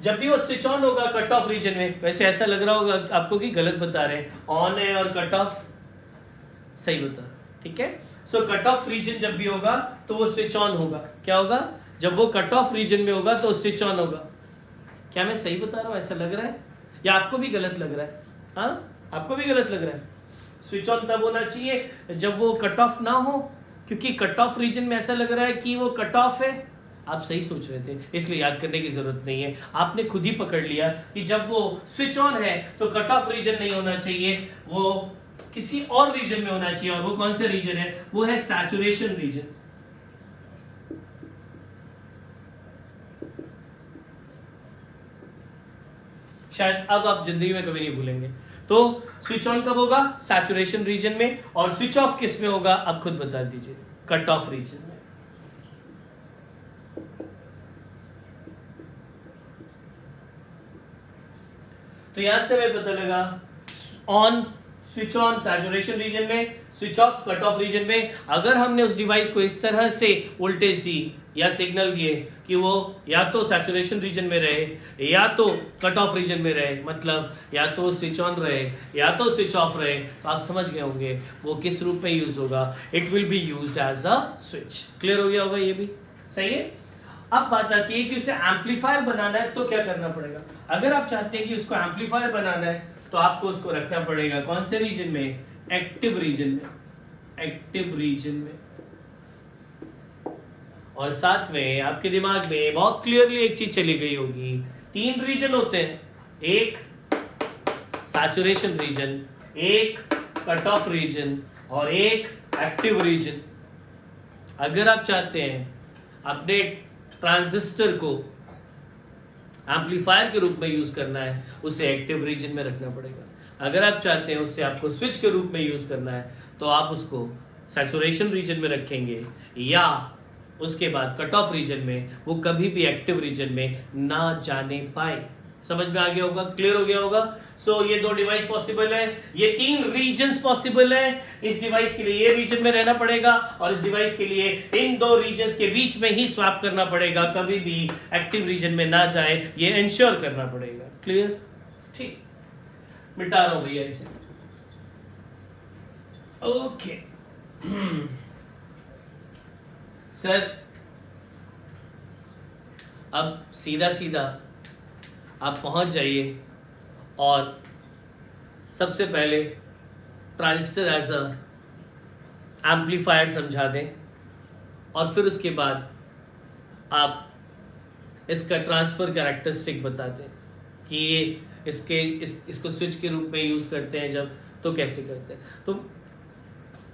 जब भी वो स्विच ऑन होगा कट ऑफ रीजन में, वैसे ऐसा लग रहा होगा आपको कि गलत बता रहे हैं, ऑन है और कट ऑफ सही बता, ठीक है। कट ऑफ रीजन जब भी होगा तो वो स्विच ऑन होगा। क्या होगा, जब वो कट ऑफ रीजन में होगा तो स्विच ऑन होगा। क्या मैं सही बता रहा हूं, ऐसा लग रहा है या आपको भी गलत लग रहा है? हाँ, आपको भी गलत लग रहा है। स्विच ऑन तब होना चाहिए जब वो कट ऑफ ना हो, क्योंकि कट ऑफ रीजन में ऐसा लग रहा है कि वो कट ऑफ है। आप सही सोच रहे थे, इसलिए याद करने की जरूरत नहीं है, आपने खुद ही पकड़ लिया कि जब वो स्विच ऑन है तो कट ऑफ रीजन नहीं होना चाहिए, वो किसी और रीजन में होना चाहिए। और वो कौन से रीजन है, वो है सैचुरेशन रीजन। शायद अब आप जिंदगी में कभी नहीं भूलेंगे। तो स्विच ऑन कब होगा, सैचुरेशन रीजन में, और स्विच ऑफ किस में होगा, अब खुद बता दीजिए, कट ऑफ रीजन में। तो यहां से हमें पता लगा on, switch on saturation region में, switch off cut off region में। अगर हमने उस डिवाइस को इस तरह से वोल्टेज दी या सिग्नल दिए कि वो या तो सैचुरेशन रीजन में रहे या तो कट ऑफ रीजन में रहे, मतलब या तो स्विच ऑन रहे या तो स्विच ऑफ रहे, तो आप समझ गए होंगे वो किस रूप में यूज होगा, it will be used as a switch. Clear हो गया होगा ये भी, सही है। अब बात आती है कि उसे एम्पलीफायर बनाना है तो क्या करना पड़ेगा। अगर आप चाहते हैं कि उसको एम्पलीफायर बनाना है तो आपको उसको रखना पड़ेगा कौन से रीजन में, एक्टिव रीजन में, एक्टिव रीजन में। और साथ में आपके दिमाग में बहुत क्लियरली एक चीज चली गई होगी, 3 रीजन होते हैं, एक सैचुरेशन रीजन, एक कट ऑफ रीजन और एक एक्टिव रीजन। अगर आप चाहते हैं अपने ट्रांजिस्टर को एम्पलीफायर के रूप में यूज करना है, उसे एक्टिव रीजन में रखना पड़ेगा। अगर आप चाहते हैं उससे आपको स्विच के रूप में यूज करना है तो आप उसको सैचुरेशन रीजन में रखेंगे या उसके बाद कट ऑफ रीजन में, वो कभी भी एक्टिव रीजन में ना जाने पाए। समझ में आ गया होगा, क्लियर हो गया होगा। सो ये 2 डिवाइस पॉसिबल है, ये 3 रीजन्स पॉसिबल है। इस डिवाइस के लिए ये रीजन में रहना पड़ेगा और इस डिवाइस के लिए इन 2 रीजन्स के बीच में ही स्वैप करना पड़ेगा, कभी भी एक्टिव रीजन में ना जाए, ये इंश्योर करना पड़ेगा। क्लियर, ठीक, मिटा रहा हूं भैया इसे। ओके सर, अब सीधा सीधा आप पहुंच जाइए और सबसे पहले ट्रांजिस्टर एज अ एम्पलीफायर समझा दें और फिर उसके बाद आप इसका ट्रांसफर कैरेक्टरिस्टिक बता दें कि ये इसको स्विच के रूप में यूज़ करते हैं जब, तो कैसे करते हैं। तो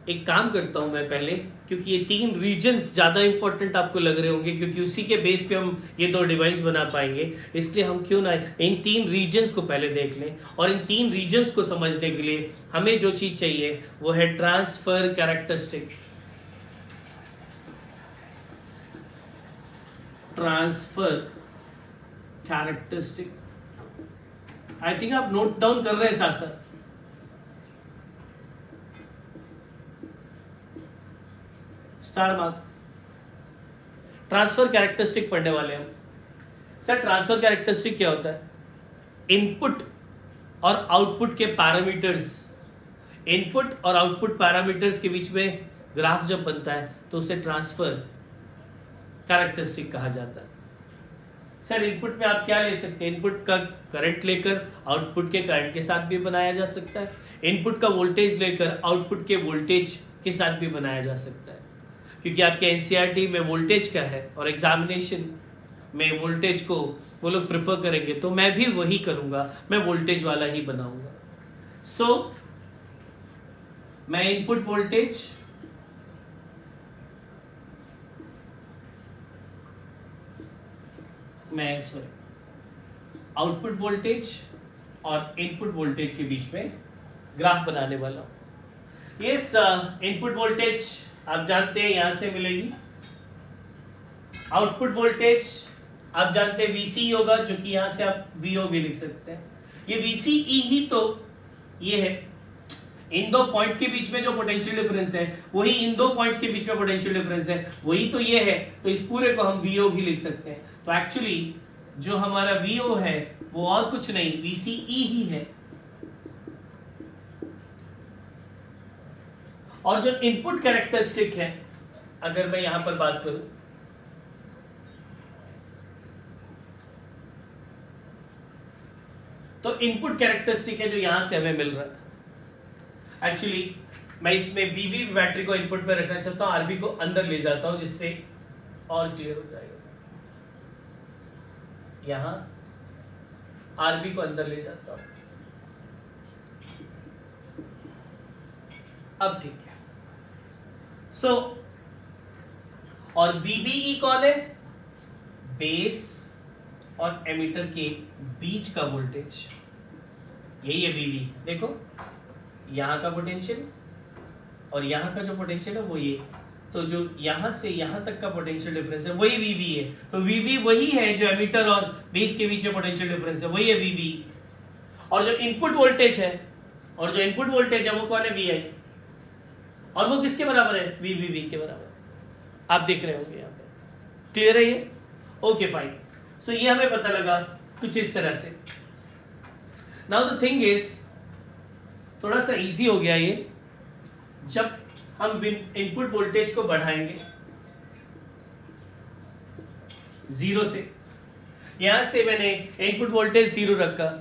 एक काम करता हूं मैं पहले, क्योंकि ये 3 रीजन्स ज़्यादा इंपॉर्टेंट आपको लग रहे होंगे क्योंकि उसी के बेस पे हम ये 2 डिवाइस बना पाएंगे, इसलिए हम क्यों ना इन 3 रीजन्स को पहले देख लें। और इन 3 रीजन्स को समझने के लिए हमें जो चीज़ चाहिए वो है transfer characteristic. Transfer characteristic, I think आप नोट डाउन कर रहे हैं साथ साथ। स्टार मार्क, ट्रांसफर कैरेक्टरिस्टिक पढ़ने वाले हम। सर ट्रांसफर कैरेक्टरिस्टिक क्या होता है? इनपुट और आउटपुट के पैरामीटर्स, इनपुट और आउटपुट पैरामीटर्स के बीच में ग्राफ जब बनता है तो उसे ट्रांसफर कैरेक्टरिस्टिक कहा जाता है। सर इनपुट में आप क्या ले सकते हैं? इनपुट का करंट लेकर आउटपुट के करंट के साथ भी बनाया जा सकता है, इनपुट का वोल्टेज लेकर आउटपुट के वोल्टेज के साथ भी बनाया जा सकता है। क्योंकि आपके एनसीईआरटी में वोल्टेज का है और एग्जामिनेशन में वोल्टेज को वो लोग प्रेफर करेंगे, तो मैं भी वही करूंगा, मैं वोल्टेज वाला ही बनाऊंगा। सो मैं इनपुट वोल्टेज आउटपुट वोल्टेज और इनपुट वोल्टेज के बीच में ग्राफ बनाने वाला हूं। यस, इनपुट वोल्टेज आप जानते हैं यहां से मिलेगी, आउटपुट वोल्टेज आप जानते हैं VCE होगा, जो कि यहां से आप VO भी लिख सकते हैं। ये VCE ही तो ये है, इन 2 पॉइंट्स के बीच में जो पोटेंशियल डिफरेंस है वही इन 2 पॉइंट्स के बीच में पोटेंशियल डिफरेंस है, वही तो ये है, तो इस पूरे को हम VO भी लिख सकते हैं। तो एक्चुअली जो हमारा VO है वो और कुछ नहीं VCE ही है। और जो इनपुट कैरेक्टरिस्टिक है, अगर मैं यहां पर बात करूं, तो इनपुट कैरेक्टरिस्टिक है जो यहां से हमें मिल रहा है। एक्चुअली मैं इसमें VB बैटरी को इनपुट पे रखना चाहता हूं, RB को अंदर ले जाता हूं जिससे और क्लियर हो जाएगा। यहां RB को अंदर ले जाता हूं, अब ठीक है। सो और VBE कौन है? बेस और एमीटर के बीच का वोल्टेज, यही है VB। देखो यहां का पोटेंशियल और यहां का जो पोटेंशियल है वो ये, तो जो यहां से यहां तक का पोटेंशियल डिफरेंस है वही VB है। तो VB वही है जो एमीटर और बेस के बीच में पोटेंशियल डिफरेंस है, वही है VB। और जो इनपुट वोल्टेज है वो कौन है? VI। और वो किसके बराबर है? VBB के बराबर। आप देख रहे होंगे यहाँ पे, क्लियर है ये? Okay fine. सो ये हमें पता लगा कुछ इस तरह से। नाउ द थिंग इज, थोड़ा सा इजी हो गया ये। जब हम इनपुट वोल्टेज को बढ़ाएंगे 0 से, यहां से मैंने इनपुट वोल्टेज 0 रखा।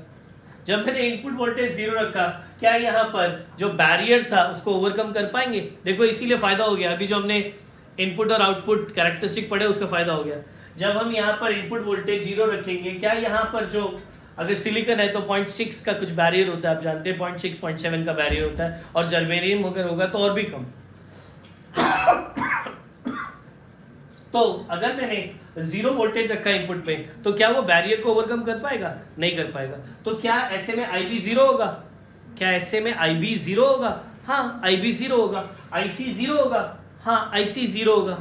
जब मैंने इनपुट वोल्टेज 0 रखा, क्या यहाँ पर जो बैरियर था उसको ओवरकम कर पाएंगे? देखो इसीलिए फायदा हो गया, अभी जो हमने इनपुट और आउटपुट कैरेक्टरिस्टिक पढ़े उसका फायदा हो गया। जब हम यहाँ पर इनपुट वोल्टेज 0 रखेंगे, क्या यहाँ पर जो अगर सिलिकॉन है तो 0.6 का कुछ बैरियर होता है, आप जानते हैं 0.6 0.7 का बैरियर होता है, और जर्मेनियम अगर होगा तो और भी कम। तो अगर मैंने 0 वोल्टेज रखा इनपुट पे, तो क्या वो बैरियर को ओवरकम कर पाएगा? नहीं कर पाएगा। तो क्या ऐसे में IB 0 होगा? क्या ऐसे में IB 0 होगा? हाँ IB 0 होगा। IC 0 होगा? हाँ IC 0 होगा।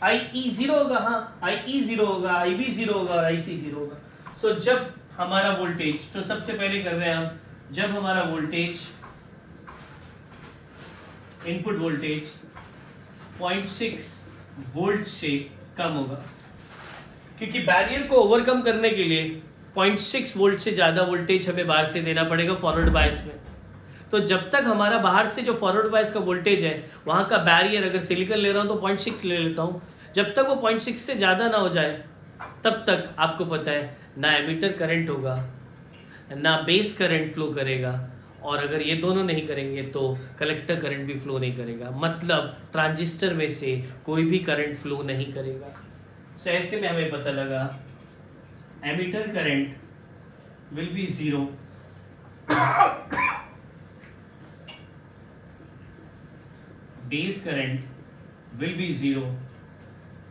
IE 0 होगा? हाँ IE 0 होगा, IB 0 होगा और IC 0 होगा। सो जब हमारा वोल्टेज, तो सबसे पहले कर रहे हैं हम, जब हमारा वोल्टेज, इनपुट वोल्टेज 0.6 वोल्ट से कम होगा, क्योंकि बैरियर को ओवरकम करने के लिए 0.6 वोल्ट से ज्यादा वोल्टेज हमें बाहर से देना पड़ेगा फॉरवर्ड बायस में। तो जब तक हमारा बाहर से जो फॉरवर्ड बायस का वोल्टेज है, वहां का बैरियर, अगर सिलिकॉन ले रहा हूं तो 0.6 ले लेता हूं, जब तक वो 0.6 से ज्यादा ना हो जाए, तब तक आपको पता है ना एमिटर करंट होगा, ना बेस करंट फ्लो करेगा, और अगर ये दोनों नहीं करेंगे तो कलेक्टर करंट भी फ्लो नहीं करेगा। मतलब ट्रांजिस्टर में से कोई भी करंट फ्लो नहीं करेगा। सो ऐसे में हमें पता लगा emitter current will be 0, base current will be 0,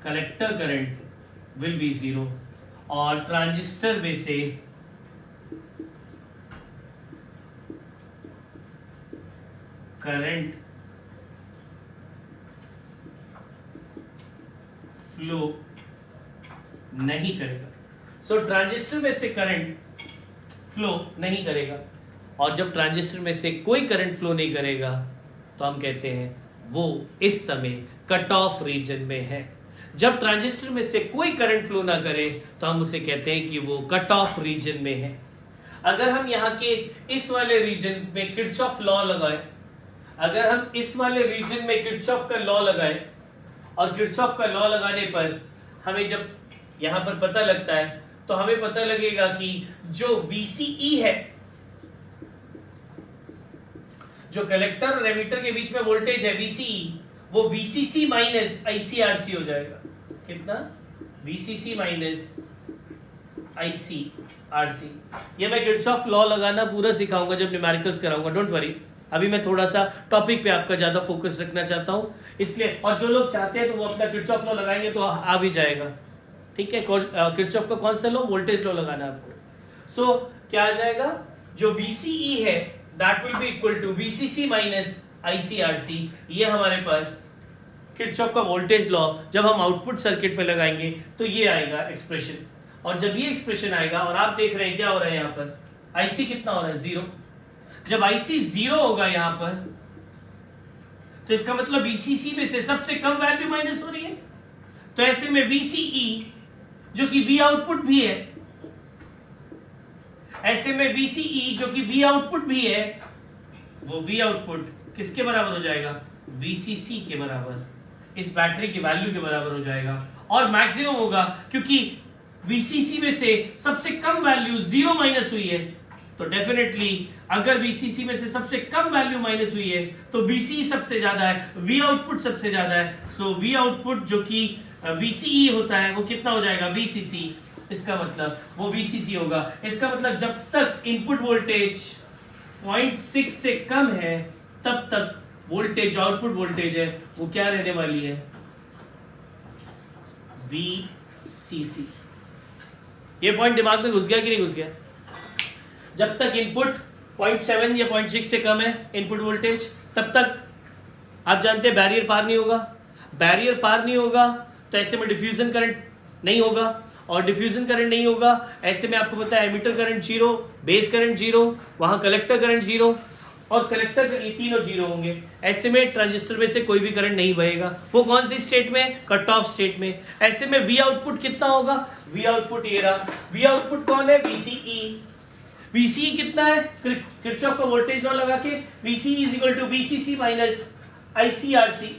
collector current will be 0, और ट्रांजिस्टर में से करंट फ्लो नहीं करेगा। सो ट्रांजिस्टर में से करंट फ्लो नहीं करेगा, और जब ट्रांजिस्टर में से कोई करंट फ्लो नहीं करेगा तो हम कहते हैं वो इस समय कट ऑफ रीजन में है। जब ट्रांजिस्टर में से कोई करंट फ्लो ना करे तो हम उसे कहते हैं कि वो कट ऑफ रीजन में है। अगर हम यहाँ के इस वाले रीजन में किरचॉफ लॉ लगाएं, अगर हम इस वाले रीजन में किरचॉफ का लॉ लगाएं, और किरचॉफ का लॉ लगाने पर हमें जब यहाँ पर पता लगता है, तो हमें पता लगेगा कि जो VCE है, जो कलेक्टर और एमिटर के बीच में वोल्टेज है VCE, वो VCC माइनस ICRC हो जाएगा। कितना? VCC minus ICRC। ये मैं किरचॉफ लॉ लगाना पूरा सिखाऊंगा जब न्यूमेरिकल्स कराऊंगा, डोंट वरी। अभी मैं थोड़ा सा टॉपिक पे आपका ज्यादा फोकस रखना चाहता हूँ, इसलिए। और जो लोग चाहते हैं तो वो अपना किरचॉफ लॉ लगाएंगे तो आ भी जाएगा, ठीक है। किरचॉफ का कौन सा लॉ? वोल्टेज लॉ लगाना है आपको। सो क्या आ जाएगा? जो VCE है that will be equal to VCC minus ICRC। ये हमारे पास किरचॉफ का वोल्टेज लॉ जब हम आउटपुट सर्किट पे लगाएंगे तो ये आएगा एक्सप्रेशन। और जब ये एक्सप्रेशन आएगा, और आप देख रहे हैं क्या हो रहा है यहाँ पर, IC कितना हो रहा है? 0। जब IC 0 होगा यहाँ पर, तो इसका मतलब VCC में से सबसे कम वैल्यू माइनस हो रही है। तो ऐसे में VCE जो कि V आउटपुट भी है, ऐसे में VCE जो कि V आउटपुट भी है, वो V आउटपुट किसके बराबर हो जाएगा? VCC के बराबर, इस बैटरी की वैल्यू के बराबर हो जाएगा। और मैक्सिमम होगा क्योंकि VCC में से सबसे कम वैल्यू 0 माइनस हुई है, तो डेफिनेटली अगर VCC में से सबसे कम वैल्यू माइनस हुई है तो VCE सबसे ज्यादा है, V आउटपुट सबसे ज्यादा है। सो V आउटपुट जो कि VCE होता है वो कितना हो जाएगा? VCC। इसका मतलब वो VCC होगा। इसका मतलब जब तक इनपुट वोल्टेज 0.6 से कम है, तब तक वोल्टेज, जो आउटपुट वोल्टेज है वो क्या रहने वाली है? VCC। ये पॉइंट दिमाग में घुस गया कि नहीं घुस गया? जब तक इनपुट 0.7 या 0.6 से कम है इनपुट वोल्टेज, तब तक आप जानते हैं बैरियर पार नहीं होगा। बैरियर पार नहीं होगा तो ऐसे में डिफ्यूजन करंट नहीं होगा, और डिफ्यूजन करंट नहीं होगा ऐसे में आपको पता है एमिटर करंट 0, बेस करंट 0, वहां कलेक्टर करंट 0, और कलेक्टर ये तीनों जीरो होंगे। ऐसे में ट्रांजिस्टर में से कोई भी करंट नहीं बहेगा। वो कौन सी स्टेट में? कट ऑफ स्टेट में। ऐसे में वी आउटपुट कितना होगा? वी आउटपुट ये रहा। वी आउटपुट कौन है? VCE। VCE कितना है? किरचॉफ का वोल्टेज लॉ लगा के VCE is equal to VCC minus ICRC।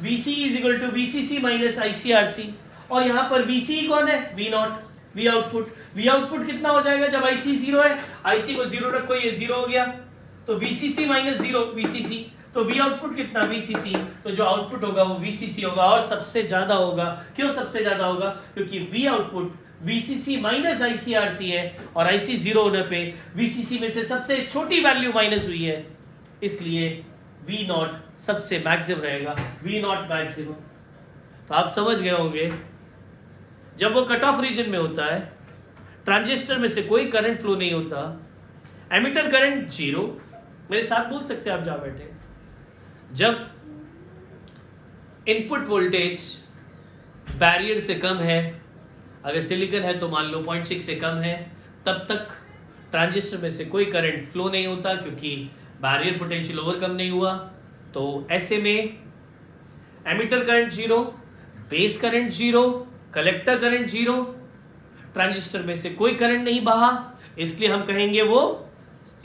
VCE is equal to VCC minus ICRC। और यहां पर VCE कौन है? V not. V output, V output कितना हो जाएगा जब IC 0 है? IC को 0 रखो, ये 0 हो गया, तो VCC माइनस 0 VCC। तो वी आउटपुट कितना? VCC। तो जो आउटपुट होगा वो VCC होगा और सबसे ज्यादा होगा। क्यों सबसे ज्यादा होगा? क्योंकि we output VCC minus ICRC है और IC 0 होने पे VCC में से सबसे छोटी वैल्यू माइनस हुई है, इसलिए V नॉट सबसे मैक्सिमम रहेगा। V not maximum. तो आप समझ गए होंगे, जब वो कट ऑफ रीजन में होता है, ट्रांजिस्टर में से कोई करंट फ्लो नहीं होता, एमिटर करंट 0, मेरे साथ बोल सकते हैं आप जहां बैठे, जब इनपुट वोल्टेज बैरियर से कम है, अगर सिलिकॉन है तो मान लो 0.6 से कम है, तब तक ट्रांजिस्टर में से कोई करंट फ्लो नहीं होता क्योंकि बैरियर पोटेंशियल ओवरकम नहीं हुआ। तो ऐसे में emitter current 0, base current 0, collector current 0, transistor में से कोई करंट नहीं बहा, इसलिए हम कहेंगे वो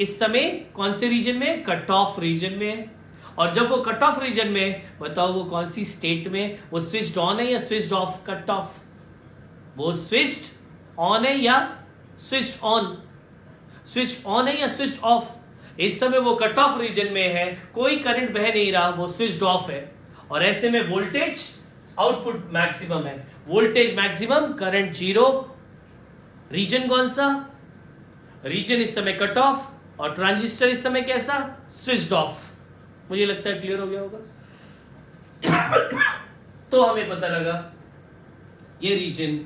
इस समय कौन से रीजन में? कट ऑफ रीजन में है। और जब वो कट ऑफ रीजन में, बताओ वो कौन सी स्टेट में? वो स्विच्ड ऑन है या स्विच्ड ऑफ? Cut of. वो स्विच्ड ऑन है या स्विच्ड ऑन? स्विच ऑन है या स्विच ऑफ? इस समय वो कट ऑफ रीजन में है, कोई करंट बह नहीं रहा, वो स्विच्ड ऑफ है। और ऐसे में वोल्टेज आउटपुट मैक्सिमम है। Voltage maximum, current 0। रीजन कौन सा? रीजन इस समय कट ऑफ और ट्रांजिस्टर इस समय कैसा? Switched off. मुझे लगता है क्लियर हो गया होगा। तो हमें पता लगा ये रीजन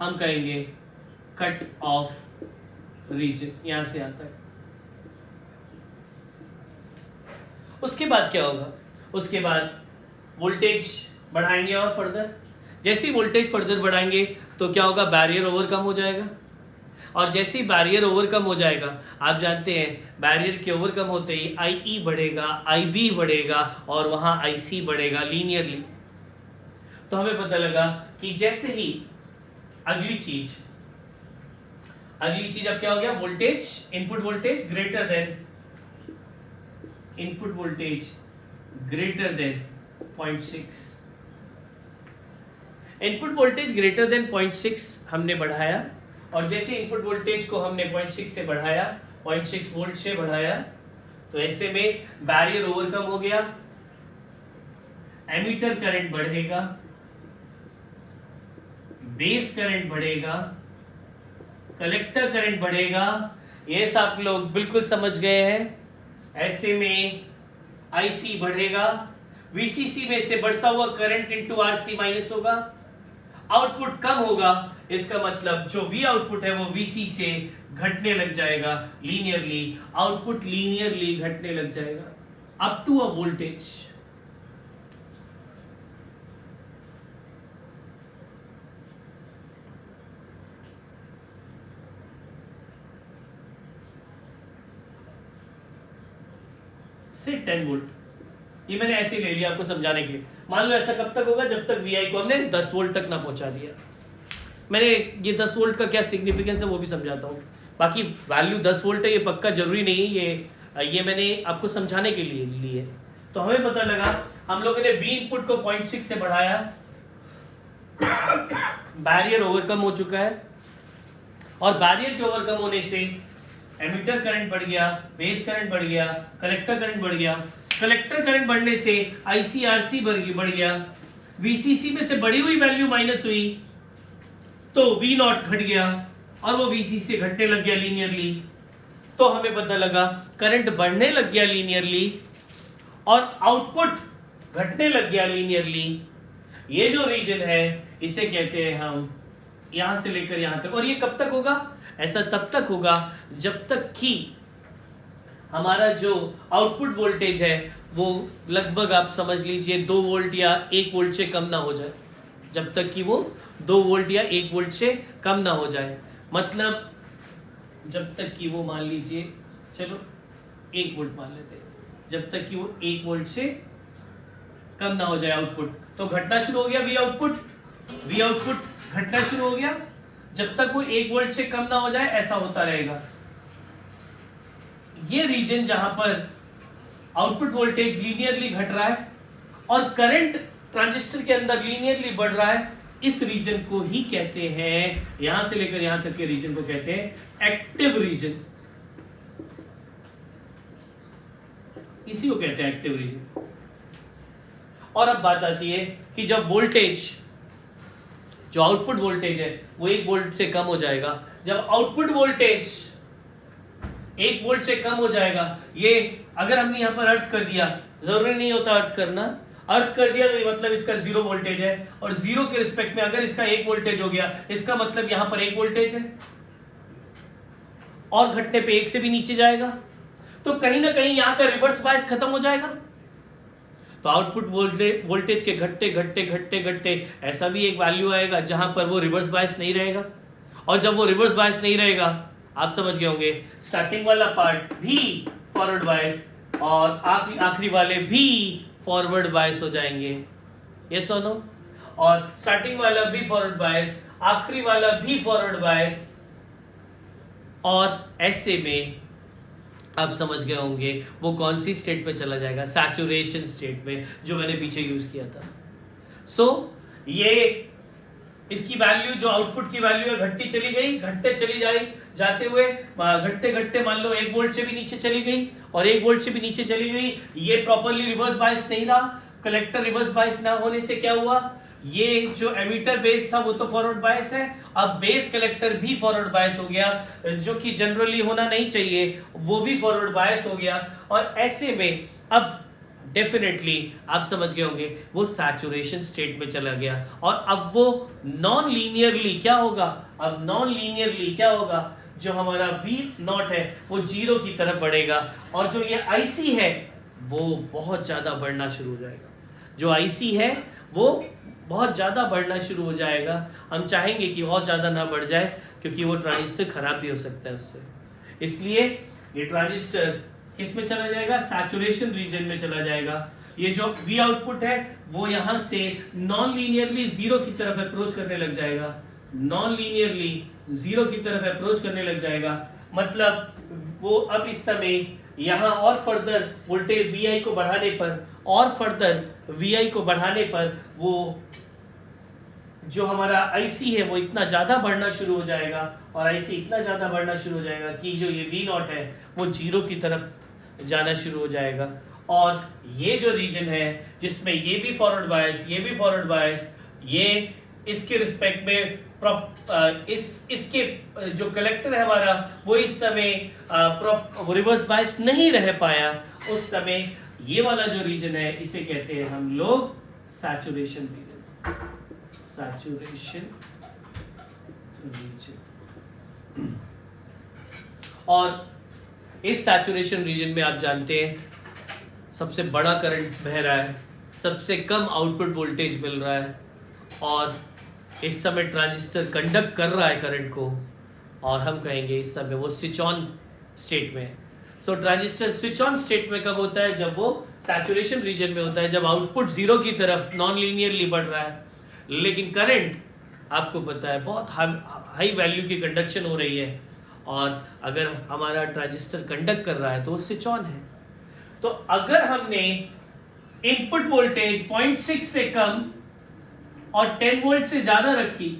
हम कहेंगे कट ऑफ रीजन, यहां से आता है। उसके बाद क्या होगा? उसके बाद वोल्टेज बढ़ाएंगे और फर्दर, जैसे ही वोल्टेज फर्दर बढ़ाएंगे तो क्या होगा? बैरियर ओवरकम हो जाएगा। और जैसे ही बैरियर ओवरकम हो जाएगा, आप जानते हैं बैरियर के ओवरकम होते ही IE बढ़ेगा, IB बढ़ेगा और वहां IC बढ़ेगा लीनियरली। तो हमें पता लगा कि जैसे ही अगली चीज अब क्या हो गया? Voltage, input voltage greater than 0.6। Input voltage greater than 0.6 हमने बढ़ाया, और जैसे इनपुट वोल्टेज को हमने 0.6 से बढ़ाया, 0.6 वोल्ट से बढ़ाया, तो ऐसे में बैरियर ओवरकम हो गया, एमीटर करंट बढ़ेगा, बेस करंट बढ़ेगा, कलेक्टर करंट बढ़ेगा। ये सब आप लोग बिल्कुल समझ गए हैं। ऐसे में IC बढ़ेगा, VCC में से बढ़ता हुआ करंट इनटू RC माइनस होगा, आउटपुट कम होगा, इसका मतलब जो V आउटपुट है वो VC से घटने लग जाएगा लीनियरली, आउटपुट लीनियरली घटने लग जाएगा अप टू अ वोल्टेज। से 10 वोल्ट। ये मैंने ऐसे ही ले लिया आपको समझाने के लिए। मान लो ऐसा कब तक होगा? जब तक VI को हमने 10 वोल्ट तक ना पहुंचा दिया। मैंने ये 10 वोल्ट का क्या सिग्निफिकेंस है वो भी समझाता हूँ। बाकी वैल्यू 10 वोल्ट है ये पक्का जरूरी नहीं है, ये मैंने आपको समझाने के लिए ली है। तो हमें पता लगा हम लोगों ने V इनपुट को 0.6 से बढ़ाया, बैरियर ओवरकम हो चुका है, और बैरियर के ओवरकम होने से एमीटर करंट बढ़ गया, बेस करंट बढ़ गया, कलेक्टर करंट बढ़ गया। कलेक्टर करंट बढ़ने से ICRC बढ़ गया, VCC में से बढ़ी हुई वैल्यू माइनस हुई तो V नॉट घट गया और वो VCC से घटने लग गया लीनियरली। तो हमें पता लगा करंट बढ़ने लग गया लीनियरली और आउटपुट घटने लग गया लीनियरली। ये जो रीजन है इसे कहते हैं हम यहां से लेकर यहां तक। और ये कब तक होगा? ऐसा तब तक होगा जब तक कि हमारा जो आउटपुट वोल्टेज है वो लगभग आप समझ लीजिए 2 वोल्ट या 1 वोल्ट से कम ना हो जाए। जब तक कि वो 2 वोल्ट या 1 वोल्ट से कम ना हो जाए, मतलब जब तक कि वो मान लीजिए, चलो 1 वोल्ट मान लेते हैं, जब तक कि वो 1 वोल्ट से कम ना हो जाए आउटपुट। तो घटना शुरू हो गया वी आउटपुट घटना शुरू हो गया, जब तक वो 1 वोल्ट से कम ना हो जाए ऐसा होता रहेगा। ये रीजन जहां पर आउटपुट वोल्टेज लीनियरली घट रहा है और करंट ट्रांजिस्टर के अंदर लीनियरली बढ़ रहा है, इस रीजन को ही कहते हैं, यहां से लेकर यहां तक के रीजन को कहते हैं एक्टिव रीजन। इसी को कहते हैं एक्टिव रीजन। और अब बात आती है कि जब वोल्टेज, जो आउटपुट वोल्टेज है वो 1 वोल्ट से कम हो जाएगा, जब आउटपुट वोल्टेज 1 वोल्ट से कम हो जाएगा, ये अगर हमने यहां पर अर्थ कर दिया, जरूरी नहीं होता अर्थ करना, अर्थ कर दिया तो मतलब इसका 0 वोल्टेज है, और 0 के रिस्पेक्ट में अगर इसका 1 वोल्टेज हो गया, इसका मतलब यहां पर 1 वोल्टेज है, और घटने पे 1 से भी नीचे जाएगा, तो कहीं ना कहीं यहां का रिवर्स बायस खत्म हो जाएगा। तो आउटपुट वोल्टेज के घटते घटते घटते घटते ऐसा भी एक वैल्यू आएगा जहां पर वो रिवर्स बायस नहीं रहेगा, और जब वो रिवर्स बायस नहीं रहेगा, आप समझ गए होंगे, स्टार्टिंग वाला पार्ट भी फॉरवर्ड बायस और आखिरी वाले भी फॉरवर्ड बायस हो जाएंगे। यस और नो? और स्टार्टिंग वाला भी फॉरवर्ड बायस, आखिरी वाला भी फॉरवर्ड बायस, और ऐसे में आप समझ गए होंगे वो कौन सी स्टेट में चला जाएगा, सैचुरेशन स्टेट में, जो मैंने पीछे यूज किया था। सो ये इसकी वैल्यू, जो आउटपुट की वैल्यू है, घटती चली गई, घटते चली जाते हुए घटते घटते मान लो 1 वोल्ट से भी नीचे चली गई, और 1 वोल्ट से भी नीचे चली गई, ये प्रॉपर्ली रिवर्स बायस नहीं रहा। कलेक्टर रिवर्स बायस ना होने से क्या हुआ, ये जो एमीटर बेस था वो तो फॉरवर्ड बायस है, अब बेस कलेक्टर भी फॉरवर्ड बायस हो गया, जो कि जनरली होना नहीं चाहिए, वो भी फॉरवर्ड बायस हो गया, और ऐसे में अब डेफिनेटली आप समझ गए होंगे वो सैचुरेशन स्टेट में चला गया, और अब वो नॉन लीनियरली क्या होगा, अब नॉन लीनियरली क्या होगा, जो हमारा V0 है वो 0 की तरफ बढ़ेगा, और जो ये IC है वो बहुत ज्यादा बढ़ना शुरू हो जाएगा, जो IC है वो बहुत ज्यादा बढ़ना शुरू हो जाएगा। हम चाहेंगे कि और ज्यादा ना बढ़ जाए, क्योंकि वो ट्रांजिस्टर खराब भी हो सकता है उससे, इसलिए ये ट्रांजिस्टर किस में चला जाएगा, सैचुरेशन रीजन में चला जाएगा। ये जो V आउटपुट है वो यहां से नॉन लीनियरली 0 की तरफ अप्रोच करने लग जाएगा, नॉन लीनियरली 0 की तरफ अप्रोच करने लग जाएगा, मतलब वो अब इस समय यहां और फर्दर वोल्टेज VI को बढ़ाने पर, और फर्दर VI को बढ़ाने पर वो जो हमारा IC है वो इतना ज्यादा बढ़ना शुरू हो जाएगा, और IC इतना ज्यादा बढ़ना शुरू हो जाएगा कि जो ये V0 है वो 0 की तरफ जाना शुरू हो जाएगा, और ये जो रीजन है जिसमें ये भी फॉरवर्ड बायस, ये भी फॉरवर्ड बायस, ये इसके रिस्पेक्ट में इसके जो कलेक्टर है हमारा वो इस समय रिवर्स बायस नहीं रह पाया, उस समय ये वाला जो रीजन है इसे कहते हैं हम लोग सैचुरेशन रीजन, सैचुरेशन रीजन। और इस सैचुरेशन रीजन में आप जानते हैं सबसे बड़ा करंट बह रहा है, सबसे कम आउटपुट वोल्टेज मिल रहा है, और इस समय ट्रांजिस्टर कंडक्ट कर रहा है करंट को, और हम कहेंगे इस समय वो स्विच ऑन स्टेट में। सो ट्रांजिस्टर स्विच ऑन स्टेट में कब होता है, जब वो सैचुरेशन रीजन में होता है, जब आउटपुट 0 की तरफ नॉन लीनियरली बढ़ रहा है, लेकिन करंट आपको पता है बहुत हाई वैल्यू की कंडक्शन हो रही है, और अगर हमारा ट्रांजिस्टर कंडक्ट कर रहा है तो वो स्विच ऑन है। तो अगर हमने इनपुट वोल्टेज 0.6 से कम और 10 वोल्ट से ज्यादा रखी,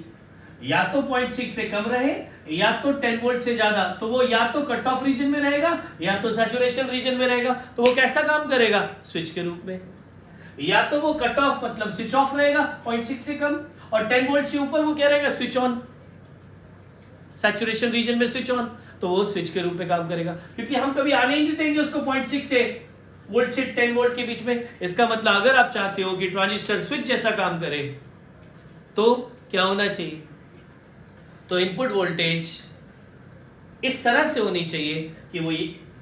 या तो 0.6 से कम रहे या तो 10 वोल्ट से ज्यादा, तो वो या तो कट ऑफ रीजन में रहेगा या तो सैचुरेशन रीजन में रहेगा। तो वो कैसा काम करेगा, स्विच के रूप में, या तो वो कट ऑफ मतलब स्विच ऑफ रहेगा 0.6 से कम, और 10 वोल्ट से ऊपर वो क्या रहेगा, स्विच ऑन, सैचुरेशन रीजन में स्विच ऑन, तो वो स्विच के रूप में काम करेगा, क्योंकि हम कभी आने ही नहीं देंगे उसको 0.6 वोल्ट से 10 वोल्ट के बीच में। इसका मतलब अगर आप चाहते हो कि ट्रांजिस्टर स्विच जैसा काम करे तो क्या होना चाहिए, तो इनपुट वोल्टेज इस तरह से होनी चाहिए कि वो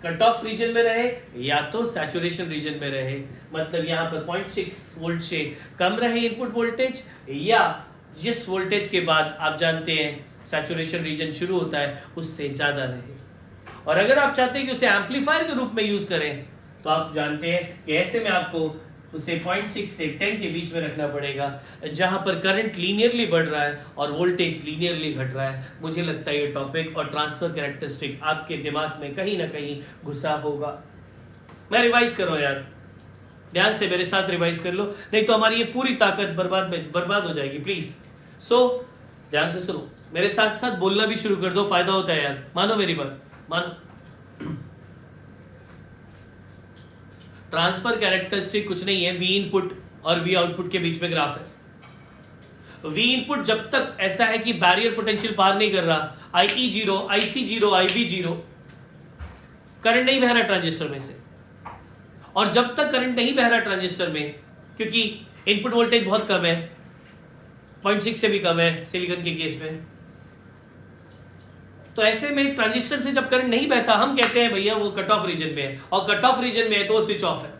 कट ऑफ रीजन में रहे या तो सैचुरेशन रीजन में रहे, मतलब यहाँ पर 0.6 वोल्ट से कम रहे इनपुट वोल्टेज, या जिस वोल्टेज के बाद आप जानते हैं सैचुरेशन रीजन शुरू होता है उससे ज्यादा रहे। और अगर आप चाहते हैं कि उसे एम्पलीफायर के रूप में यूज करें तो आप जानते हैं कि ऐसे में आपको उसे 0.6 से 10 के बीच में रखना पड़ेगा, जहां पर करंट लीनियरली बढ़ रहा है और वोल्टेज लीनियरली घट रहा है। मुझे लगता है ये टॉपिक और ट्रांसफर कैरेक्टरिस्टिक आपके दिमाग में कहीं ना कहीं घुसा होगा। मैं रिवाइज कर रहा हूं यार, ध्यान से मेरे साथ रिवाइज कर लो, नहीं तो हमारी ये पूरी ताकत बर्बाद हो जाएगी। प्लीज ध्यान से सुनो, मेरे साथ साथ बोलना भी शुरू कर दो, फायदा होता है यार, मानो मेरी बात, मानो। ट्रांसफर कैरेक्टरिस्टिक कुछ नहीं है, वी इनपुट और वी आउटपुट के बीच में ग्राफ है। वी इनपुट जब तक ऐसा है कि बैरियर पोटेंशियल पार नहीं कर रहा, IE 0, IC 0, IB 0, करंट नहीं बह रहा ट्रांजिस्टर में से। और जब तक करंट नहीं बह रहा ट्रांजिस्टर में, क्योंकि इनपुट वोल्टेज बहुत कम है, 0.6 से भी कम है सिलिकॉन के केस में, तो ऐसे में ट्रांजिस्टर से जब करंट नहीं बहता, हम कहते हैं भैया वो कट ऑफ रीजन में है, और कट ऑफ रीजन में है तो स्विच ऑफ है,